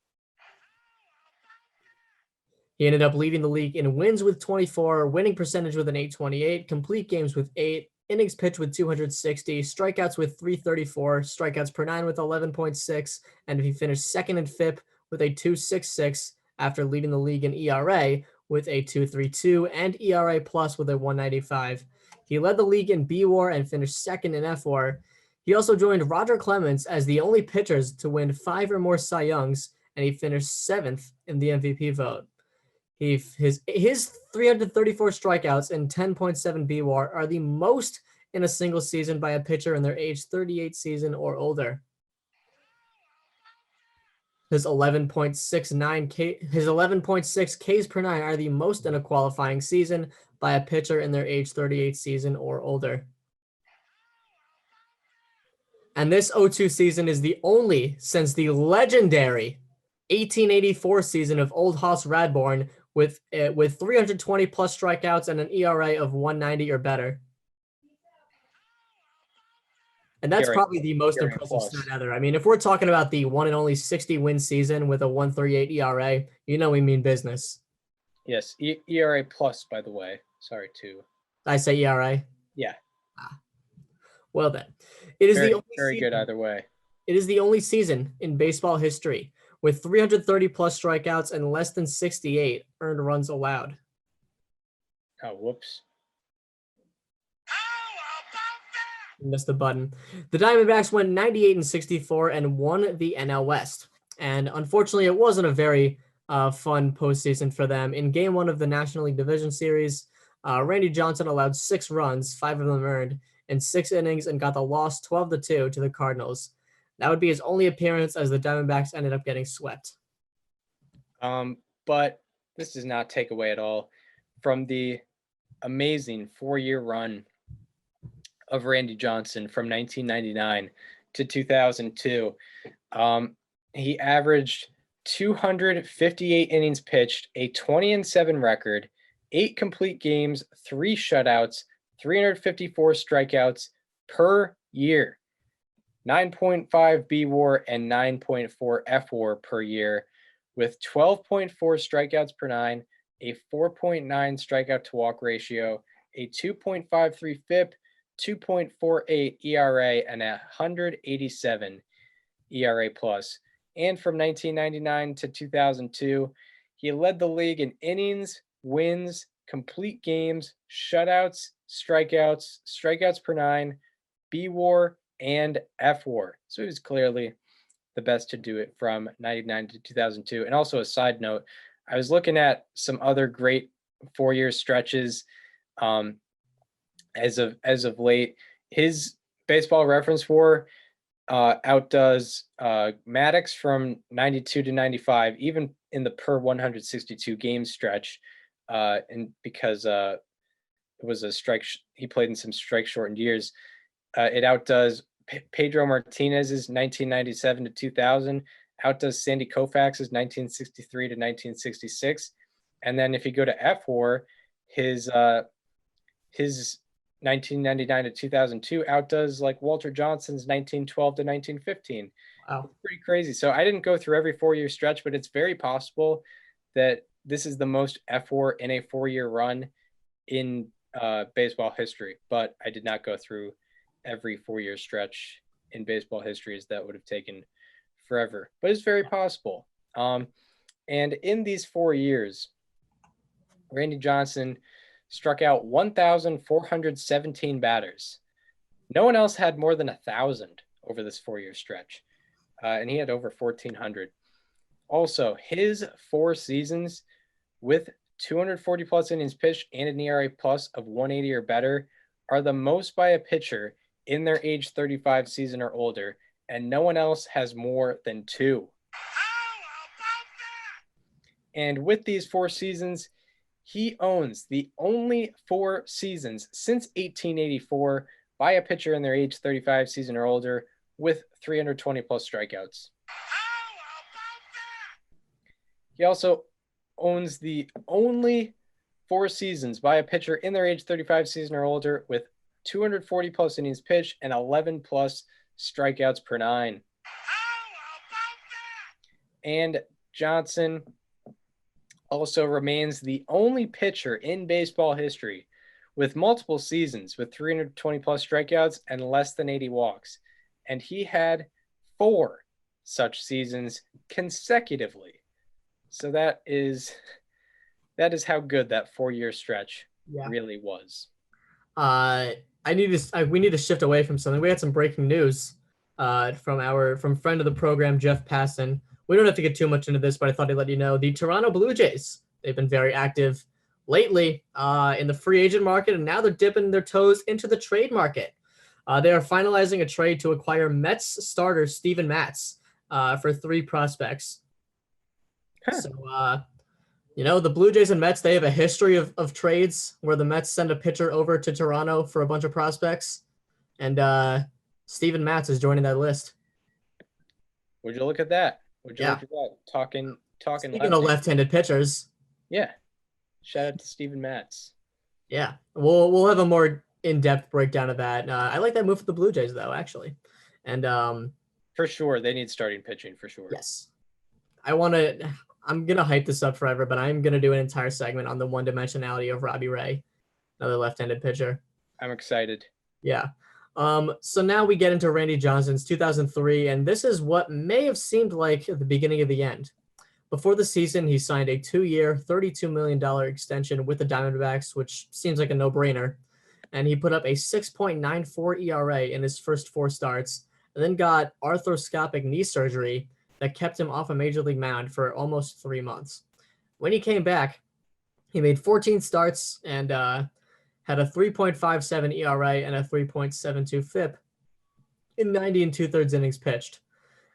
He ended up leading the league in wins with 24, winning percentage with an 828, complete games with 8, innings pitched with 260, strikeouts with 334, strikeouts per 9 with 11.6, and he finished second in FIP with a 2.66 after leading the league in ERA with a 2.32 and ERA plus with a 1.95. He led the league in B-WAR and finished second in F-WAR. He also joined Roger Clemens as the only pitchers to win 5 or more Cy Youngs, and he finished 7th in the MVP vote. His 334 strikeouts and 10.7 B-WAR are the most in a single season by a pitcher in their age 38 season or older. His 11.6 Ks per 9 are the most in a qualifying season by a pitcher in their age 38 season or older. And this 02 season is the only since the legendary 1884 season of Old Hoss Radbourne with 320 plus strikeouts and an ERA of 1.90 or better. And that's probably the most impressive stat ever. I mean, if we're talking about the one and only 60-win season with a 1.38 ERA, you know we mean business. Yes, ERA plus, by the way. Sorry, too. I say ERA? Yeah. Well then, it is very good either way. It is the only season in baseball history with 330 plus strikeouts and less than 68 earned runs allowed. Oh, whoops. Missed the button. The Diamondbacks went 98-64 and won the NL West. And unfortunately, it wasn't a very fun postseason for them. In Game 1 of the National League Division Series, Randy Johnson allowed 6 runs, 5 of them earned, in 6 innings and got the loss 12-2 to the Cardinals. That would be his only appearance as the Diamondbacks ended up getting swept. But this does not take away at all from the amazing 4-year run of Randy Johnson from 1999 to 2002. He averaged 258 innings pitched, a 20-7 record, 8 complete games, 3 shutouts, 354 strikeouts per year, 9.5 B-WAR and 9.4 F-WAR per year, with 12.4 strikeouts per 9, a 4.9 strikeout to walk ratio, a 2.53 FIP, 2.48 ERA, and 187 ERA plus. And from 1999 to 2002, he led the league in innings, wins, complete games, shutouts, strikeouts per 9, B-WAR, and F-WAR. So he was clearly the best to do it from 99 to 2002. And also a side note, I was looking at some other great 4-year stretches as of late. His Baseball Reference WAR outdoes Maddox from 92 to 95, even in the per 162 game stretch, and because it was a strike, he played in some strike shortened years. It outdoes Pedro Martinez's 1997 to 2000, outdoes Sandy Koufax's 1963 to 1966, and then if you go to F-WAR, his 1999 to 2002 outdoes like Walter Johnson's 1912 to 1915. Wow. It's pretty crazy. So I didn't go through every 4-year stretch, but it's very possible that this is the most F4 in a 4-year run in baseball history, but I did not go through every 4-year stretch in baseball history, as that would have taken forever, but it's very possible. And in these 4 years, Randy Johnson struck out 1,417 batters. No one else had more than 1,000 over this 4-year stretch, and he had over 1,400. Also, his 4 seasons with 240 plus innings pitched and an ERA plus of 180 or better are the most by a pitcher in their age 35 season or older, and no one else has more than 2. And with these 4 seasons, he owns the only 4 seasons since 1884 by a pitcher in their age 35 season or older with 320 plus strikeouts. He also owns the only 4 seasons by a pitcher in their age 35 season or older with 240 plus innings pitched and 11 plus strikeouts per 9. And Johnson also remains the only pitcher in baseball history with multiple seasons with 320 plus strikeouts and less than 80 walks. And he had 4 such seasons consecutively. So that is how good that 4-year stretch really was. We need to shift away from something. We had some breaking news from friend of the program, Jeff Passon. We don't have to get too much into this, but I thought I'd let you know. The Toronto Blue Jays, they've been very active lately in the free agent market, and now they're dipping their toes into the trade market. They are finalizing a trade to acquire Mets starter Steven Matz for 3 prospects. So, the Blue Jays and Mets, they have a history of trades where the Mets send a pitcher over to Toronto for a bunch of prospects, and Steven Matz is joining that list. Would you look at that? Look at that? Talking. Speaking of left-handed pitchers. Yeah. Shout out to Steven Matz. Yeah. We'll have a more in-depth breakdown of that. I like that move for the Blue Jays, though, actually. And for sure, they need starting pitching, for sure. Yes. I'm going to hype this up forever, but I'm going to do an entire segment on the one-dimensionality of Robbie Ray, another left-handed pitcher. I'm excited. Yeah. So now we get into Randy Johnson's 2003, and this is what may have seemed like the beginning of the end. Before the season, he signed a 2-year, $32 million extension with the Diamondbacks, which seems like a no-brainer. And he put up a 6.94 ERA in his first 4 starts, and then got arthroscopic knee surgery that kept him off a major league mound for almost 3 months. When he came back, he made 14 starts and had a 3.57 ERA and a 3.72 FIP in 90 2/3 innings pitched.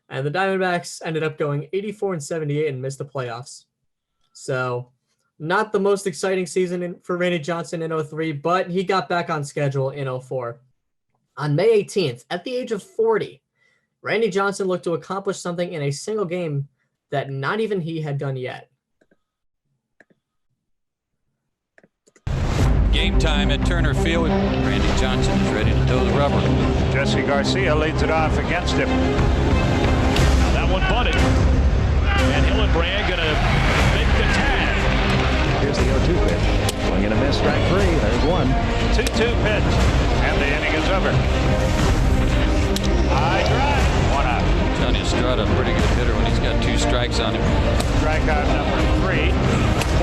And the Diamondbacks ended up going 84-78 and missed the playoffs. So not the most exciting season for Randy Johnson in 03, but he got back on schedule in 04. On May 18th, at the age of 40, Randy Johnson looked to accomplish something in a single game that not even he had done yet. Game time at Turner Field. Randy Johnson is ready to toe the rubber. Jesse Garcia leads it off against him. Now that one bunted. And Hillenbrand going to make the tag. Here's the 0-2 pitch. Swing and a miss, strike 3. There's 1. 2-2 pitch. And the inning is over. High drive. 1 out. Tony Estrada, a pretty good hitter when he's got 2 strikes on him. Strikeout number 3.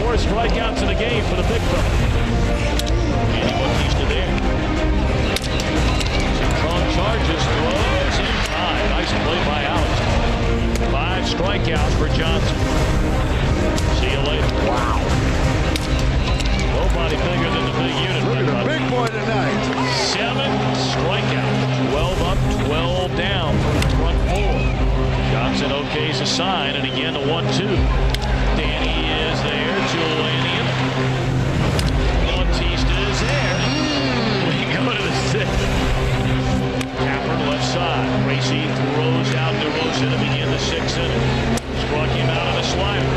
4 strikeouts in the game for the big fella. Andy Bautista there. Strong charges, throws in time. Nice play by Alex. 5 strikeouts for Johnson. See you later. Wow. Nobody bigger than the big unit. Look at the big boy tonight. 7 strikeouts. 12 up, 12 down for the front 4. Johnson okays a sign, and again a 1-2. Danny is there to Lanian. Bautista is there. We go to the 6th. Tapper left side. Gracie throws out DeRosa to begin the 6th inning. Struck him out on a slider.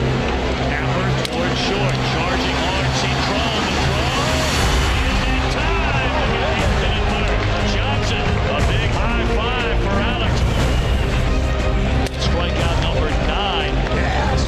Tapper towards short. Charging hard. Citron. The throw. Is in time. Infinite winner. Johnson. A big high 5 for Alex. Strikeout number 9. Yes.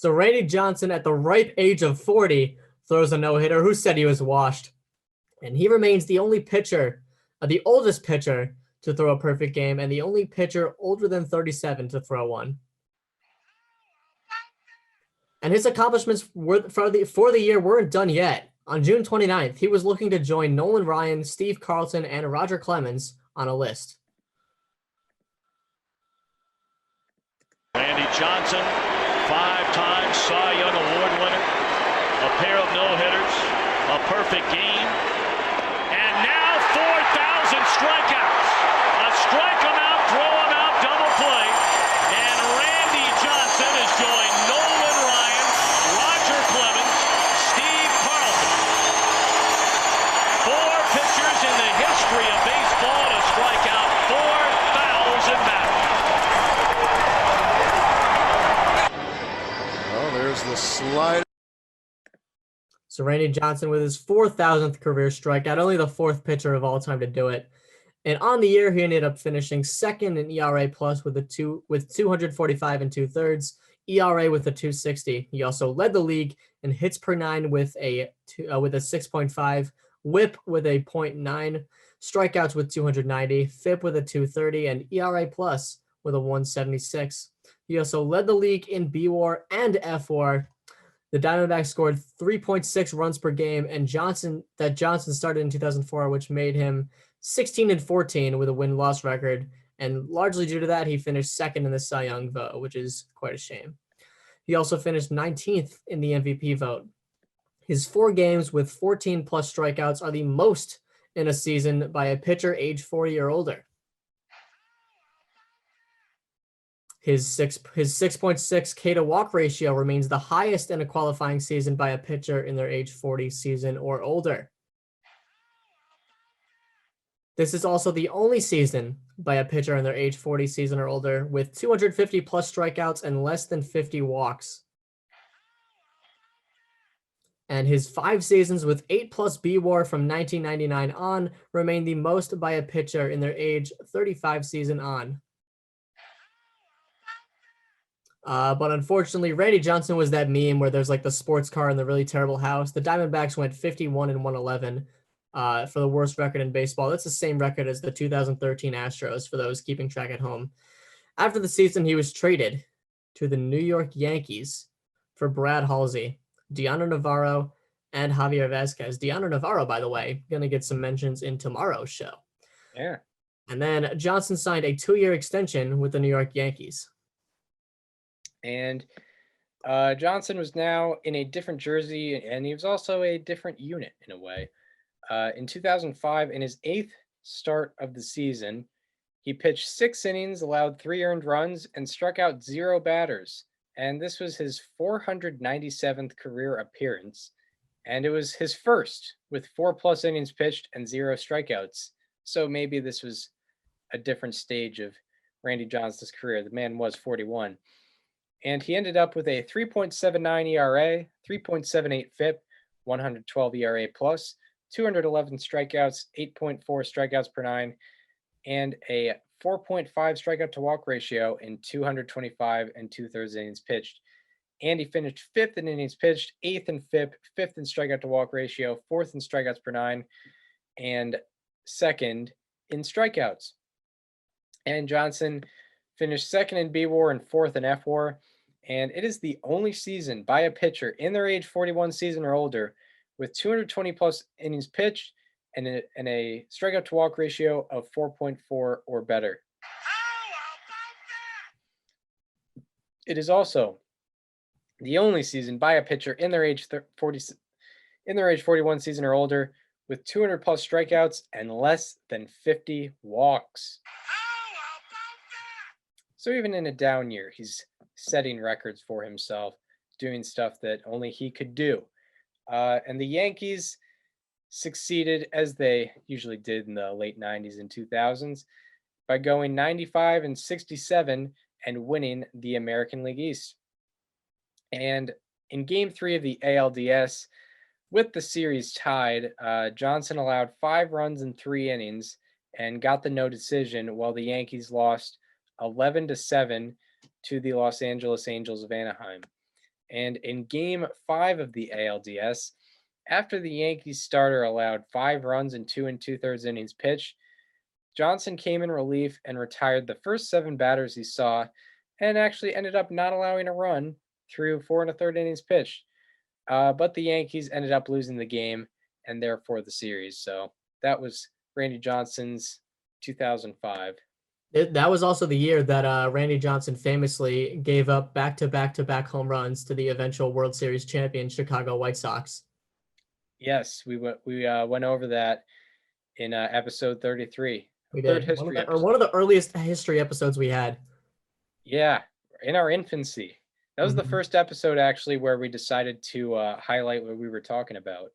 So Randy Johnson, at the ripe age of 40, throws a no-hitter. Who said he was washed? And he remains the only pitcher, the oldest pitcher to throw a perfect game, and the only pitcher older than 37 to throw one. And his accomplishments for the year weren't done yet. On June 29th, he was looking to join Nolan Ryan, Steve Carlton, and Roger Clemens on a list. Randy Johnson, 5-time Cy Young Award winner, a pair of no-hitters, a perfect game, and now 4,000 strikeouts. A strike him out, throw him out, double play, and Randy Johnson has joined Nolan Ryan, Roger Clemens, Steve Carlton. 4 pitchers in the history of baseball to strike out 4,000 batters. There's the slide. So Randy Johnson with his 4,000th career strikeout, only the 4th pitcher of all time to do it. And on the year, he ended up finishing second in ERA plus with 245 and 2/3, ERA with a 260. He also led the league in hits per 9 with a 6.5, WHIP with a 0.9, strikeouts with 290, FIP with a 230, and ERA plus with a 176. He also led the league in BWAR and FWAR. The Diamondbacks scored 3.6 runs per game, and Johnson started in 2004, which made him 16-14 with a win-loss record. And largely due to that, he finished second in the Cy Young vote, which is quite a shame. He also finished 19th in the MVP vote. His 4 games with 14 plus strikeouts are the most in a season by a pitcher age 40 or older. His 6.6 K to walk ratio remains the highest in a qualifying season by a pitcher in their age 40 season or older. This is also the only season by a pitcher in their age 40 season or older with 250 plus strikeouts and less than 50 walks. And his 5 seasons with 8 plus BWAR from 1999 on remain the most by a pitcher in their age 35 season on. But unfortunately, Randy Johnson was that meme where there's like the sports car in the really terrible house. The Diamondbacks went 51-111 for the worst record in baseball. That's the same record as the 2013 Astros for those keeping track at home. After the season, he was traded to the New York Yankees for Brad Halsey, Deanna Navarro, and Javier Vazquez. Deanna Navarro, by the way, going to get some mentions in tomorrow's show. Yeah. And then Johnson signed a 2-year extension with the New York Yankees. And Johnson was now in a different jersey, and he was also a different unit in a way. In 2005, in his 8th start of the season, he pitched 6 innings, allowed 3 earned runs, and struck out 0 batters. And this was his 497th career appearance. And it was his first with 4 plus innings pitched and 0 strikeouts. So maybe this was a different stage of Randy Johnson's career. The man was 41. And he ended up with a 3.79 ERA, 3.78 FIP, 112 ERA plus, 211 strikeouts, 8.4 strikeouts per 9, and a 4.5 strikeout to walk ratio in 225 and 2/3 innings pitched. And he finished 5th in innings pitched, 8th in FIP, 5th in strikeout to walk ratio, 4th in strikeouts per 9, and 2nd in strikeouts. And Johnson finished 2nd in BWAR and 4th in FWAR. And it is the only season by a pitcher in their age 41 season or older with 220 plus innings pitched and a strikeout to walk ratio of 4.4 or better. It is also the only season by a pitcher in their age 41 season or older with 200 plus strikeouts and less than 50 walks. So even in a down year, he's setting records for himself, doing stuff that only he could do. And the Yankees succeeded, as they usually did in the late 90s and 2000s, by going 95-67 and winning the American League East. And in Game 3 of the ALDS, with the series tied, Johnson allowed 5 runs in 3 innings and got the no decision, while the Yankees lost 11-7 to the Los Angeles Angels of Anaheim. And in Game 5 of the ALDS, after the Yankees starter allowed 5 runs in 2 2/3 innings pitched, Johnson came in relief and retired the first 7 batters he saw, and actually ended up not allowing a run through 4 1/3 innings pitched. But the Yankees ended up losing the game and therefore the series. So that was Randy Johnson's 2005. That was also the year that Randy Johnson famously gave up back-to-back-to-back home runs to the eventual World Series champion Chicago White Sox. Yes, we went over that in episode 33. We Third did. history episode. One of the earliest history episodes we had. Yeah, in our infancy. That was the first episode actually where we decided to highlight what we were talking about.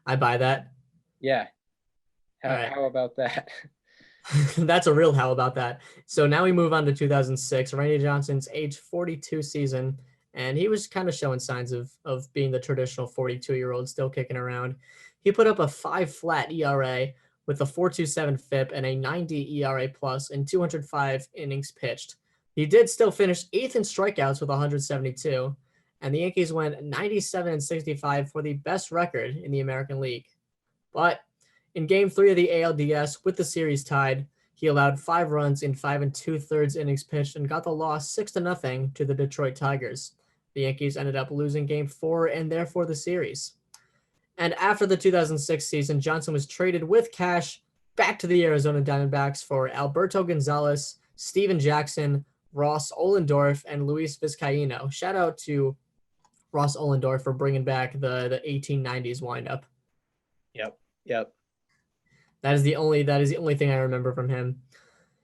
I buy that. Yeah. Right. How about that? That's a real how about that. So now we move on to 2006, Randy Johnson's age 42 season, and he was kind of showing signs of being the traditional 42-year-old still kicking around. He put up a 5 flat ERA with a 4.27 FIP and a 90 ERA plus in 205 innings pitched. He did still finish 8th in strikeouts with 172, and the Yankees went 97-65 for the best record in the American League. But in Game 3 of the ALDS, with the series tied, he allowed 5 runs in 5 2/3 innings pitched and got the loss 6-0 to the Detroit Tigers. The Yankees ended up losing Game 4 and therefore the series. And after the 2006 season, Johnson was traded with cash back to the Arizona Diamondbacks for Alberto Gonzalez, Steven Jackson, Ross Ollendorf, and Luis Vizcaíno. Shout out to Ross Ollendorf for bringing back the 1890s windup. Yep. That is the only thing I remember from him.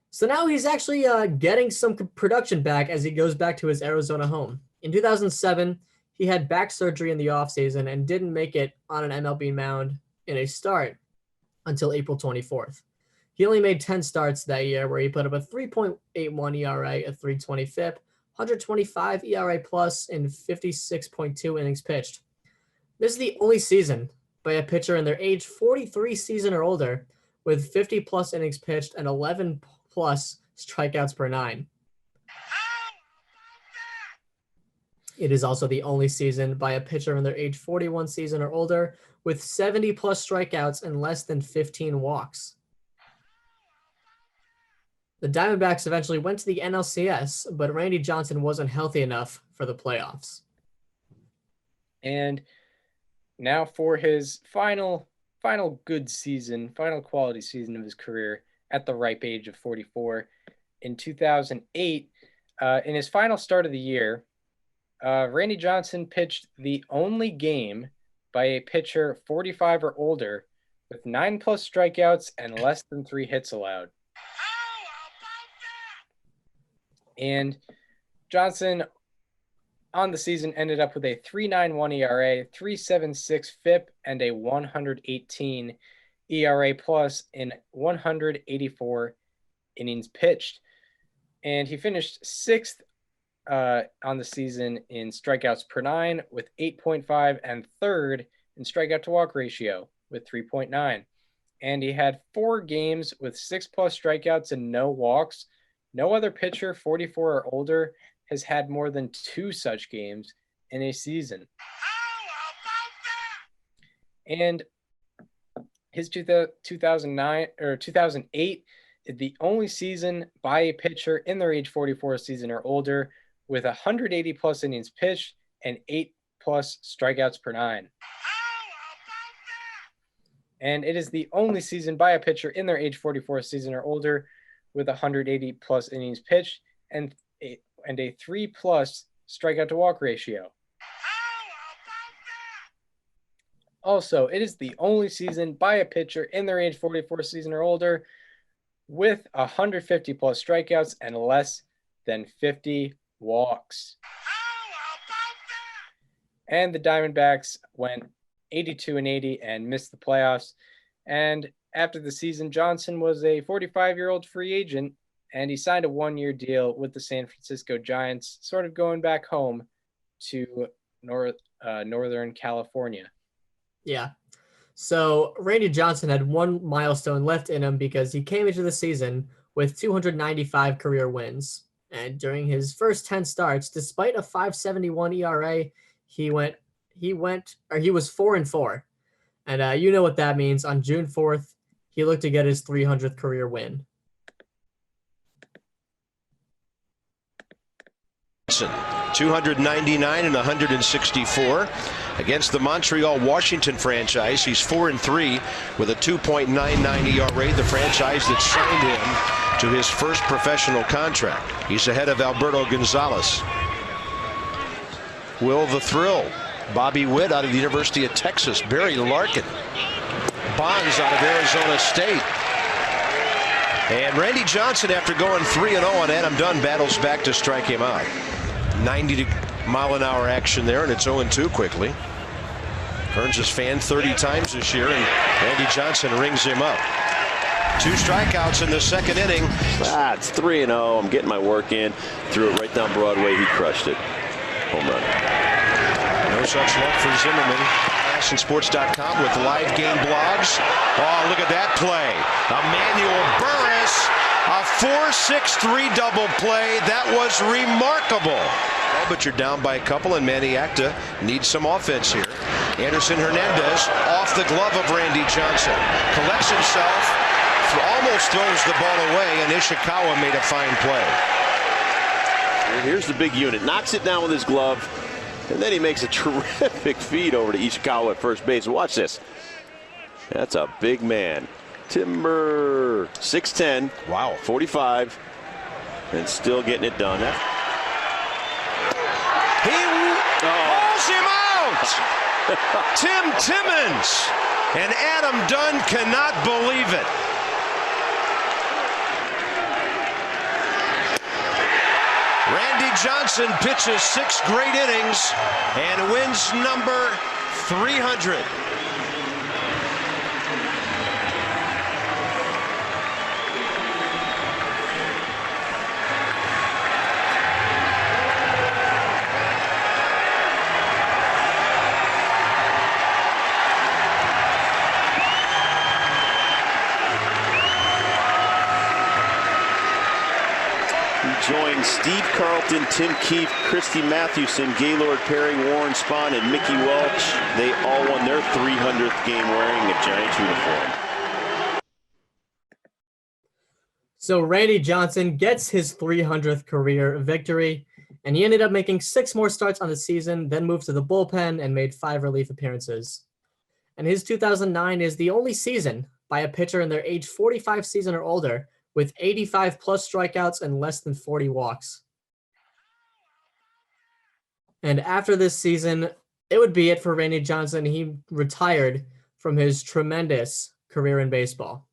So now he's actually getting some production back as he goes back to his Arizona home. In 2007, he had back surgery in the offseason and didn't make it on an MLB mound in a start until April 24th. He only made 10 starts that year, where he put up a 3.81 ERA, a 3.20 FIP, 125 ERA plus, and 56.2 innings pitched. This is the only season by a pitcher in their age 43 season or older with 50 plus innings pitched and 11 plus strikeouts per 9. It is also the only season by a pitcher in their age 41 season or older with 70 plus strikeouts and less than 15 walks. The Diamondbacks eventually went to the NLCS, but Randy Johnson wasn't healthy enough for the playoffs. And now for his final good season, final quality season of his career at the ripe age of 44. In 2008, in his final start of the year, Randy Johnson pitched the only game by a pitcher 45 or older with 9 plus strikeouts and less than 3 hits allowed. And Johnson on the season ended up with a 3.91 ERA, 3.76 FIP, and a 118 ERA plus in 184 innings pitched. And he finished 6th on the season in strikeouts per 9 with 8.5 and 3rd in strikeout to walk ratio with 3.9. And he had 4 games with 6 plus strikeouts and no walks. No other pitcher 44 or older has had more than 2 such games in a season. And his 2009 or 2008 is the only season by a pitcher in their age 44 season or older with 180 plus innings pitched and 8 plus strikeouts per 9. And it is the only season by a pitcher in their age 44 season or older with 180 plus innings pitched and a 3 plus strikeout to walk ratio. Also, it is the only season by a pitcher in their age 44 season or older with 150 plus strikeouts and less than 50 walks. And the Diamondbacks went 82-80 and missed the playoffs. And after the season, Johnson was a 45-year-old free agent, and he signed a 1-year deal with the San Francisco Giants, sort of going back home to Northern California. Yeah. So Randy Johnson had one milestone left in him because he came into the season with 295 career wins. And during his first 10 starts, despite a 5.71 ERA, he was 4-4. And you know what that means. On June 4th, he looked to get his 300th career win. 299 and 164 against the Montreal Washington franchise. He's 4-3 with a 2.99 ERA, the franchise that signed him to his first professional contract. He's ahead of Alberto Gonzalez. Will the Thrill, Bobby Witt out of the University of Texas, Barry Larkin, Bonds out of Arizona State. And Randy Johnson, after going 3-0 on Adam Dunn, battles back to strike him out. 90-mile-an-hour action there, and it's 0-2 quickly. Kearns has fanned 30 times this year, and Randy Johnson rings him up. 2 strikeouts in the second inning. It's 3-0. I'm getting my work in. Threw it right down Broadway. He crushed it. Home run. No such luck for Zimmerman. AshenSports.com with live game blogs. Oh, look at that play. Emmanuel Burris, a 4-6-3 double play. That was remarkable. Oh, but you're down by a couple, and Manny Acta needs some offense here. Anderson Hernandez off the glove of Randy Johnson. Collects himself, almost throws the ball away, and Ishikawa made a fine play. Here's the big unit. Knocks it down with his glove. And then he makes a terrific feed over to Ishikawa at first base. Watch this. That's a big man. Timber. 6'10". Wow. 45. And still getting it done. He pulls him out. Tim Timmons. And Adam Dunn cannot believe it. Randy Johnson pitches 6 great innings and wins number 300. Joined Steve Carlton, Tim Keefe, Christy Mathewson, Gaylord Perry, Warren Spahn, and Mickey Welch. They all won their 300th game wearing a Giants uniform. So Randy Johnson gets his 300th career victory, and he ended up making 6 more starts on the season, then moved to the bullpen and made 5 relief appearances. And his 2009 is the only season by a pitcher in their age 45 season or older with 85 plus strikeouts and less than 40 walks. And after this season, it would be it for Randy Johnson. He retired from his tremendous career in baseball.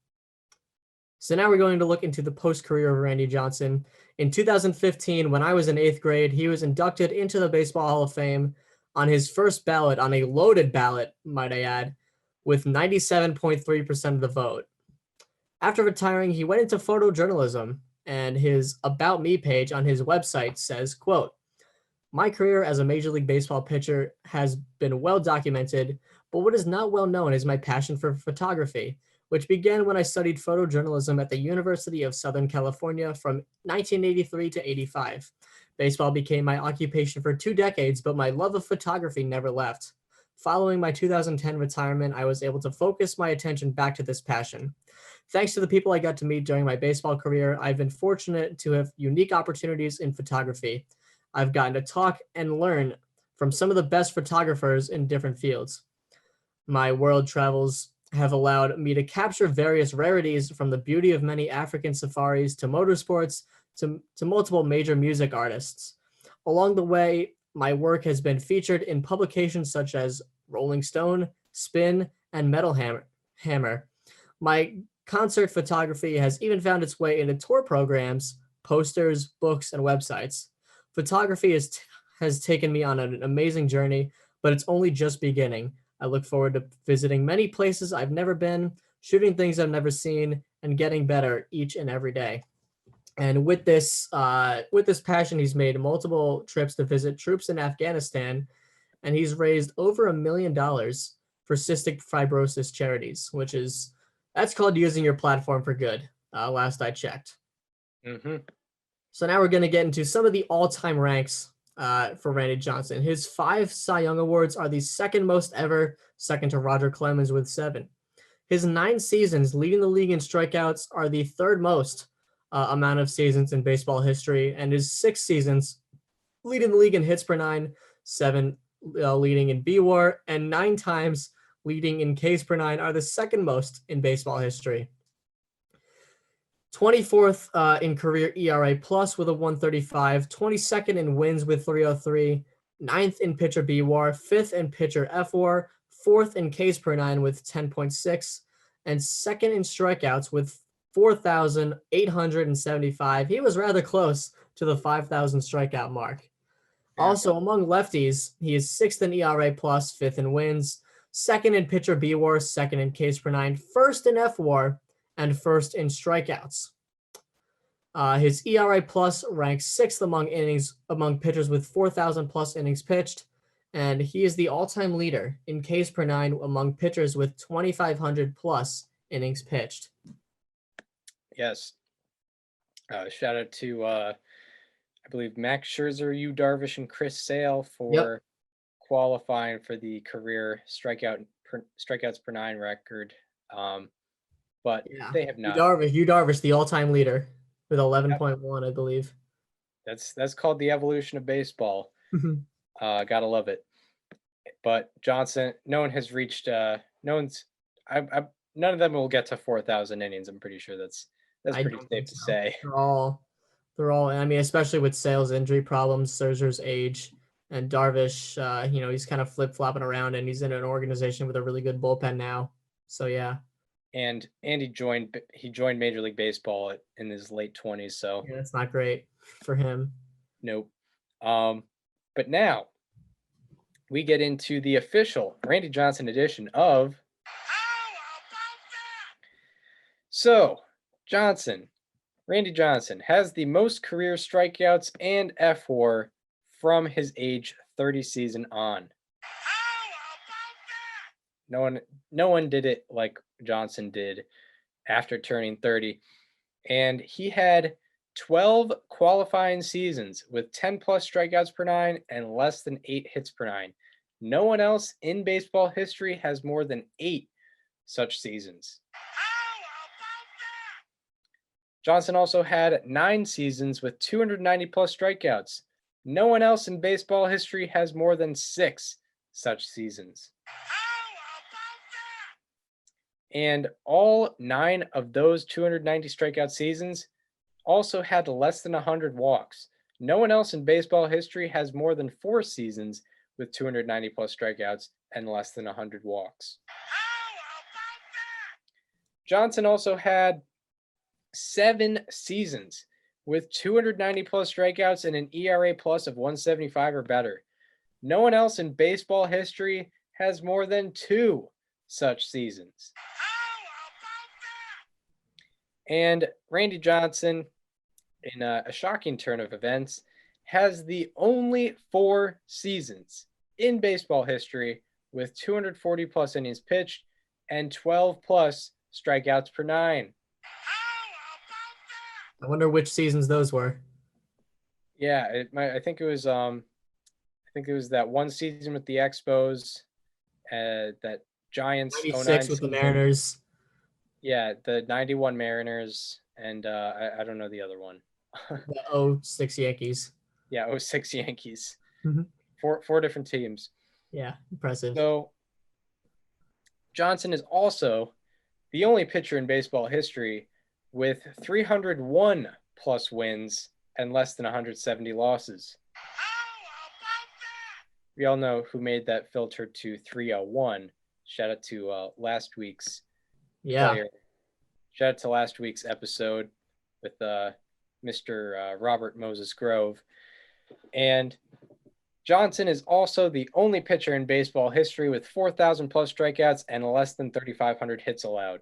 So now we're going to look into the post-career of Randy Johnson. In 2015, when I was in 8th grade, he was inducted into the Baseball Hall of Fame on his first ballot, on a loaded ballot, might I add, with 97.3% of the vote. After retiring, he went into photojournalism, and his About Me page on his website says, quote, "My career as a Major League Baseball pitcher has been well documented, but what is not well known is my passion for photography, which began when I studied photojournalism at the University of Southern California from 1983 to 85. Baseball became my occupation for 2 decades, but my love of photography never left. Following my 2010 retirement, I was able to focus my attention back to this passion. Thanks to the people I got to meet during my baseball career, I've been fortunate to have unique opportunities in photography. I've gotten to talk and learn from some of the best photographers in different fields. My world travels have allowed me to capture various rarities, from the beauty of many African safaris to motorsports to multiple major music artists. Along the way, my work has been featured in publications such as Rolling Stone, Spin, and Metal Hammer. My concert photography has even found its way into tour programs, posters, books, and websites. Photography has taken me on an amazing journey, but it's only just beginning. I look forward to visiting many places I've never been, shooting things I've never seen, and getting better each and every day." And with this passion, he's made multiple trips to visit troops in Afghanistan, and he's raised over $1 million for cystic fibrosis charities, that's called using your platform for good. Last I checked. Mm-hmm. So now we're going to get into some of the all-time ranks for Randy Johnson. His 5 Cy Young Awards are the second most ever, second to Roger Clemens with 7. His 9 seasons leading the league in strikeouts are the third most amount of seasons in baseball history, and his 6 seasons leading the league in hits per 9, 7 leading in BWAR, and 9 times leading in Ks per 9 are the second most in baseball history. 24th in career ERA plus with a 135, 22nd in wins with 303, 9th in pitcher BWAR, 5th in pitcher FWAR, 4th in Ks per 9 with 10.6, and 2nd in strikeouts with 4,875. He was rather close to the 5,000 strikeout mark. Yeah. Also, among lefties, he is 6th in ERA plus, 5th in wins, 2nd in pitcher BWAR, 2nd in Ks per 9, 1st in FWAR, and 1st in strikeouts. His ERA plus ranks 6th among pitchers with 4,000 plus innings pitched, and he is the all-time leader in Ks per 9 among pitchers with 2,500 plus innings pitched. Yes. Shout out to I believe Max Scherzer, Yu Darvish, and Chris Sale for qualifying for the career strikeouts per 9 record. But they have not. Yu Darvish, the all-time leader with 11.1, I believe. That's called the evolution of baseball. Gotta love it. But Johnson, no one has reached. None of them will get to 4,000 innings. I'm pretty sure that's pretty safe to say. They're all. I mean, especially with Sale's injury problems, Scherzer's age, and Darvish. He's kind of flip-flopping around, and he's in an organization with a really good bullpen now. So yeah. And he joined Major League Baseball in his late 20s. So yeah, that's not great for him. Nope. But now we get into the official Randy Johnson edition of. So Randy Johnson has the most career strikeouts and FWAR from his age 30 season on. No one did it like Johnson did after turning 30. And he had 12 qualifying seasons with 10 plus strikeouts per 9 and less than 8 hits per 9. No one else in baseball history has more than 8 such seasons. Johnson also had 9 seasons with 290 plus strikeouts. No one else in baseball history has more than 6 such seasons. And all 9 of those 290 strikeout seasons also had less than 100 walks. No one else in baseball history has more than 4 seasons with 290 plus strikeouts and less than 100 walks. Johnson also had 7 seasons with 290 plus strikeouts and an ERA plus of 175 or better. No one else in baseball history has more than 2 such seasons. And Randy Johnson, in a shocking turn of events, has the only 4 seasons in baseball history with 240 plus innings pitched and 12 plus strikeouts per 9. I wonder which seasons those were. Yeah, I think it was that one season with the Expos, that Giants 96 with the Mariners. Yeah, the 91 Mariners, and I don't know the other one. The 06 Yankees. Yeah, 06 Yankees. Mm-hmm. Four different teams. Yeah, impressive. So Johnson is also the only pitcher in baseball history with 301 plus wins and less than 170 losses. We all know who made that filter to 301. Shout out to last week's player. Shout out to last week's episode with Mr. Robert Moses Grove. And Johnson is also the only pitcher in baseball history with 4,000 plus strikeouts and less than 3,500 hits allowed.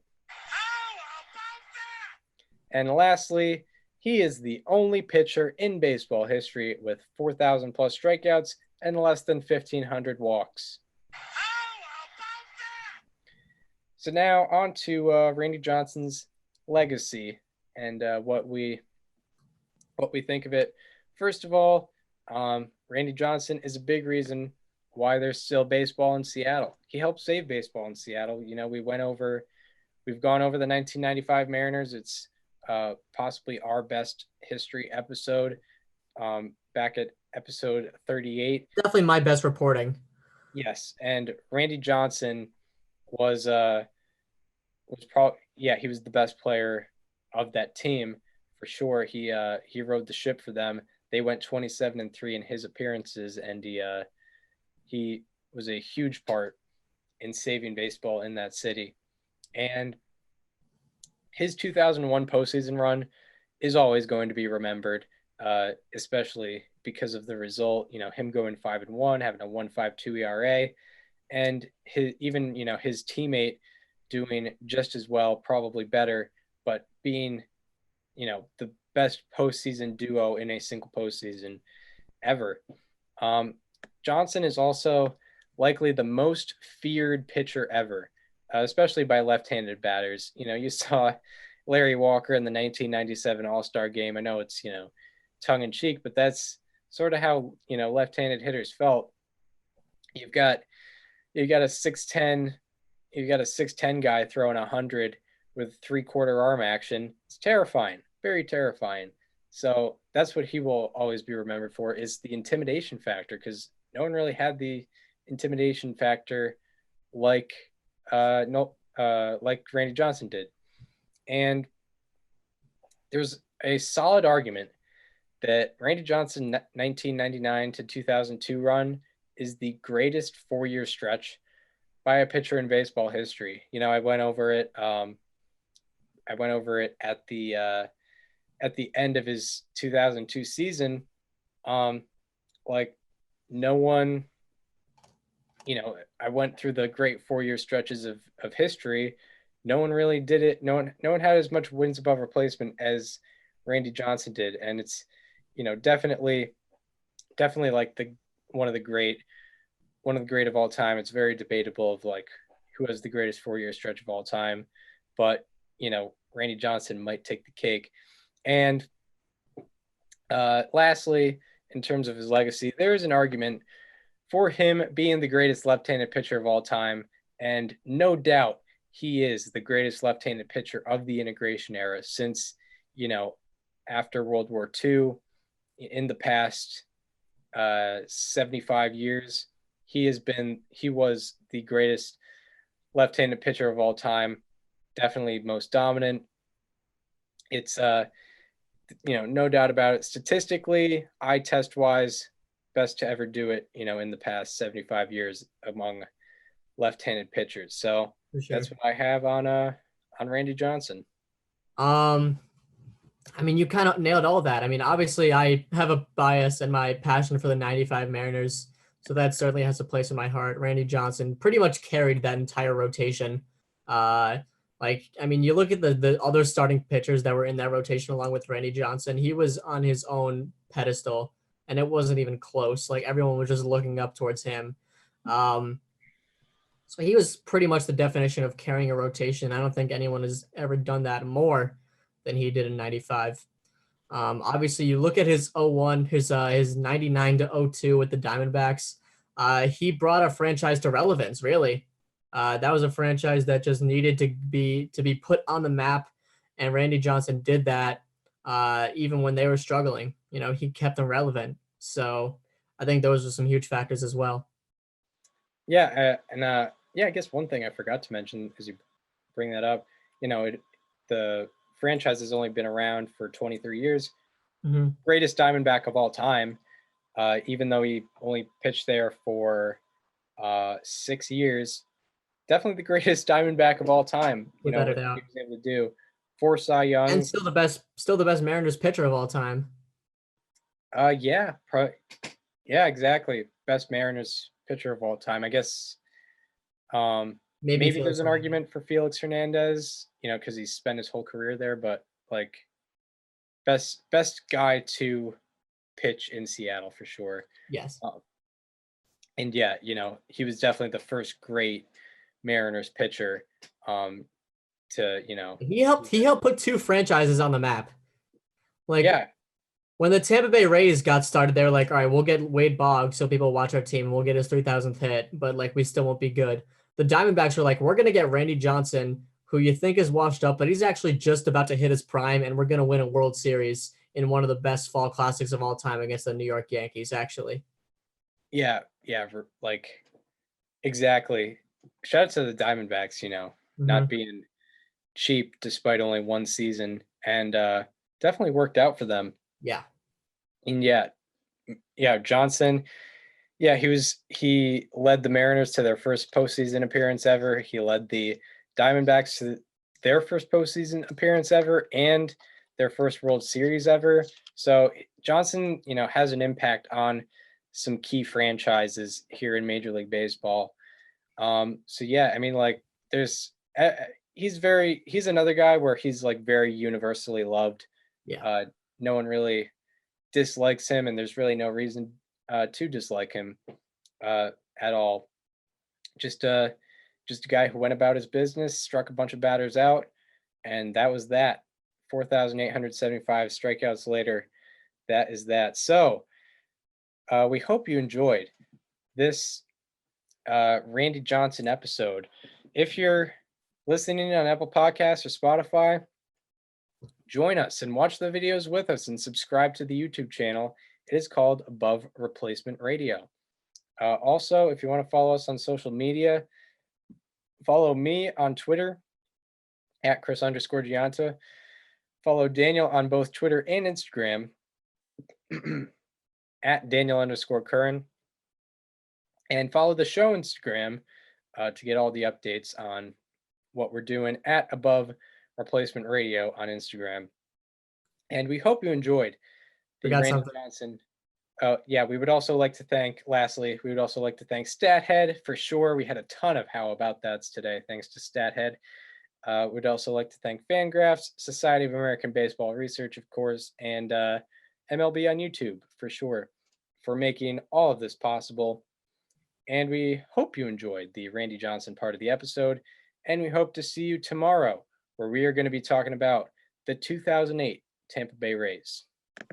And lastly, he is the only pitcher in baseball history with 4,000 plus strikeouts and less than 1,500 walks. So now on to Randy Johnson's legacy and what we what we think of it. First of all, Randy Johnson is a big reason why there's still baseball in Seattle. He helped save baseball in Seattle. We've gone over the 1995 Mariners. It's possibly our best history episode, back at episode 38. Definitely my best reporting. Yes, and Randy Johnson was probably, he was the best player of that team for sure. He rode the ship for them. They went 27-3 in his appearances, and he was a huge part in saving baseball in that city. And his 2001 postseason run is always going to be remembered, especially because of the result. Him going 5-1, having a 1.52 ERA, and his teammate doing just as well, probably better, but being the best postseason duo in a single postseason ever. Johnson is also likely the most feared pitcher ever, especially by left-handed batters. You saw Larry Walker in the 1997 All-Star game. I know it's, tongue-in-cheek, but that's sort of how, left-handed hitters felt. You've got a 6'10", guy throwing 100 with three-quarter arm action. It's terrifying, very terrifying. So that's what he will always be remembered for, is the intimidation factor, because no one really had the intimidation factor like Randy Johnson did. And there's a solid argument that Randy Johnson 1999 to 2002 run is the greatest 4-year stretch by a pitcher in baseball history. I went over it. At the end of his 2002 season. No one, I went through the great 4-year stretches of history. No one really did it. No one had as much wins above replacement as Randy Johnson did. And it's, definitely like one of the great of all time. It's very debatable of who has the greatest 4-year stretch of all time, but Randy Johnson might take the cake. And lastly, in terms of his legacy, there is an argument for him being the greatest left-handed pitcher of all time, and no doubt he is the greatest left-handed pitcher of the integration era since, after World War II. In the past 75 years, he was the greatest left-handed pitcher of all time, definitely most dominant. It's no doubt about it. Statistically, eye test wise, best to ever do it, in the past 75 years among left-handed pitchers. So that's what I have on Randy Johnson. You kind of nailed all that. Obviously I have a bias and my passion for the 95 Mariners, so that certainly has a place in my heart. Randy Johnson pretty much carried that entire rotation. You look at the other starting pitchers that were in that rotation along with Randy Johnson, he was on his own pedestal, and it wasn't even close. Everyone was just looking up towards him. So he was pretty much the definition of carrying a rotation. I don't think anyone has ever done that more than he did in 95. Obviously, you look at his 01, his 99 to 02 with the Diamondbacks. He brought a franchise to relevance, really. That was a franchise that just needed to be put on the map, and Randy Johnson did that even when they were struggling. He kept them relevant. So I think those are some huge factors as well. Yeah, I guess one thing I forgot to mention as you bring that up, the franchise has only been around for 23 years. Mm-hmm. Greatest Diamondback of all time, even though he only pitched there for 6 years. Definitely the greatest Diamondback of all time. What he was able to do. 4 Cy Young, and still the best Mariners pitcher of all time. Yeah, exactly. Best Mariners pitcher of all time. I guess. Maybe there's an argument for Felix Hernandez, because he's spent his whole career there. But best guy to pitch in Seattle for sure. Yes. And yeah, he was definitely the first great Mariners pitcher. He helped put 2 franchises on the map. When the Tampa Bay Rays got started, they were like, all right, we'll get Wade Boggs so people watch our team. We'll get his 3,000th hit, but like we still won't be good. The Diamondbacks were like, we're going to get Randy Johnson, who you think is washed up, but he's actually just about to hit his prime, and we're going to win a World Series in one of the best fall classics of all time against the New York Yankees, actually. Yeah, like exactly. Shout out to the Diamondbacks, not being cheap despite only one season, and definitely worked out for them. Yeah. And Johnson, he led the Mariners to their first postseason appearance ever. He led the Diamondbacks to their first postseason appearance ever and their first World Series ever. So Johnson, has an impact on some key franchises here in Major League Baseball. There's he's another guy where he's like very universally loved. Yeah. No one really dislikes him, and there's really no reason to dislike him at all. Just a guy who went about his business, struck a bunch of batters out, and that was that. 4,875 strikeouts later. That is that. So we hope you enjoyed this Randy Johnson episode. If you're listening on Apple Podcasts or Spotify, join us and watch the videos with us and subscribe to the YouTube channel. It is called Above Replacement Radio. Also, if you want to follow us on social media, follow me on Twitter at Chris_Gianta. Follow Daniel on both Twitter and Instagram at Daniel_Curran. And follow the show Instagram to get all the updates on what we're doing at Above Replacement Radio on Instagram. And we hope you enjoyed the Randy Johnson. We would also like to thank StatHead for sure. We had a ton of how about that's today, thanks to StatHead. We'd also like to thank Fangraphs, Society of American Baseball Research, of course, and MLB on YouTube for sure for making all of this possible. And we hope you enjoyed the Randy Johnson part of the episode. And we hope to see you tomorrow, where we are going to be talking about the 2008 Tampa Bay Rays.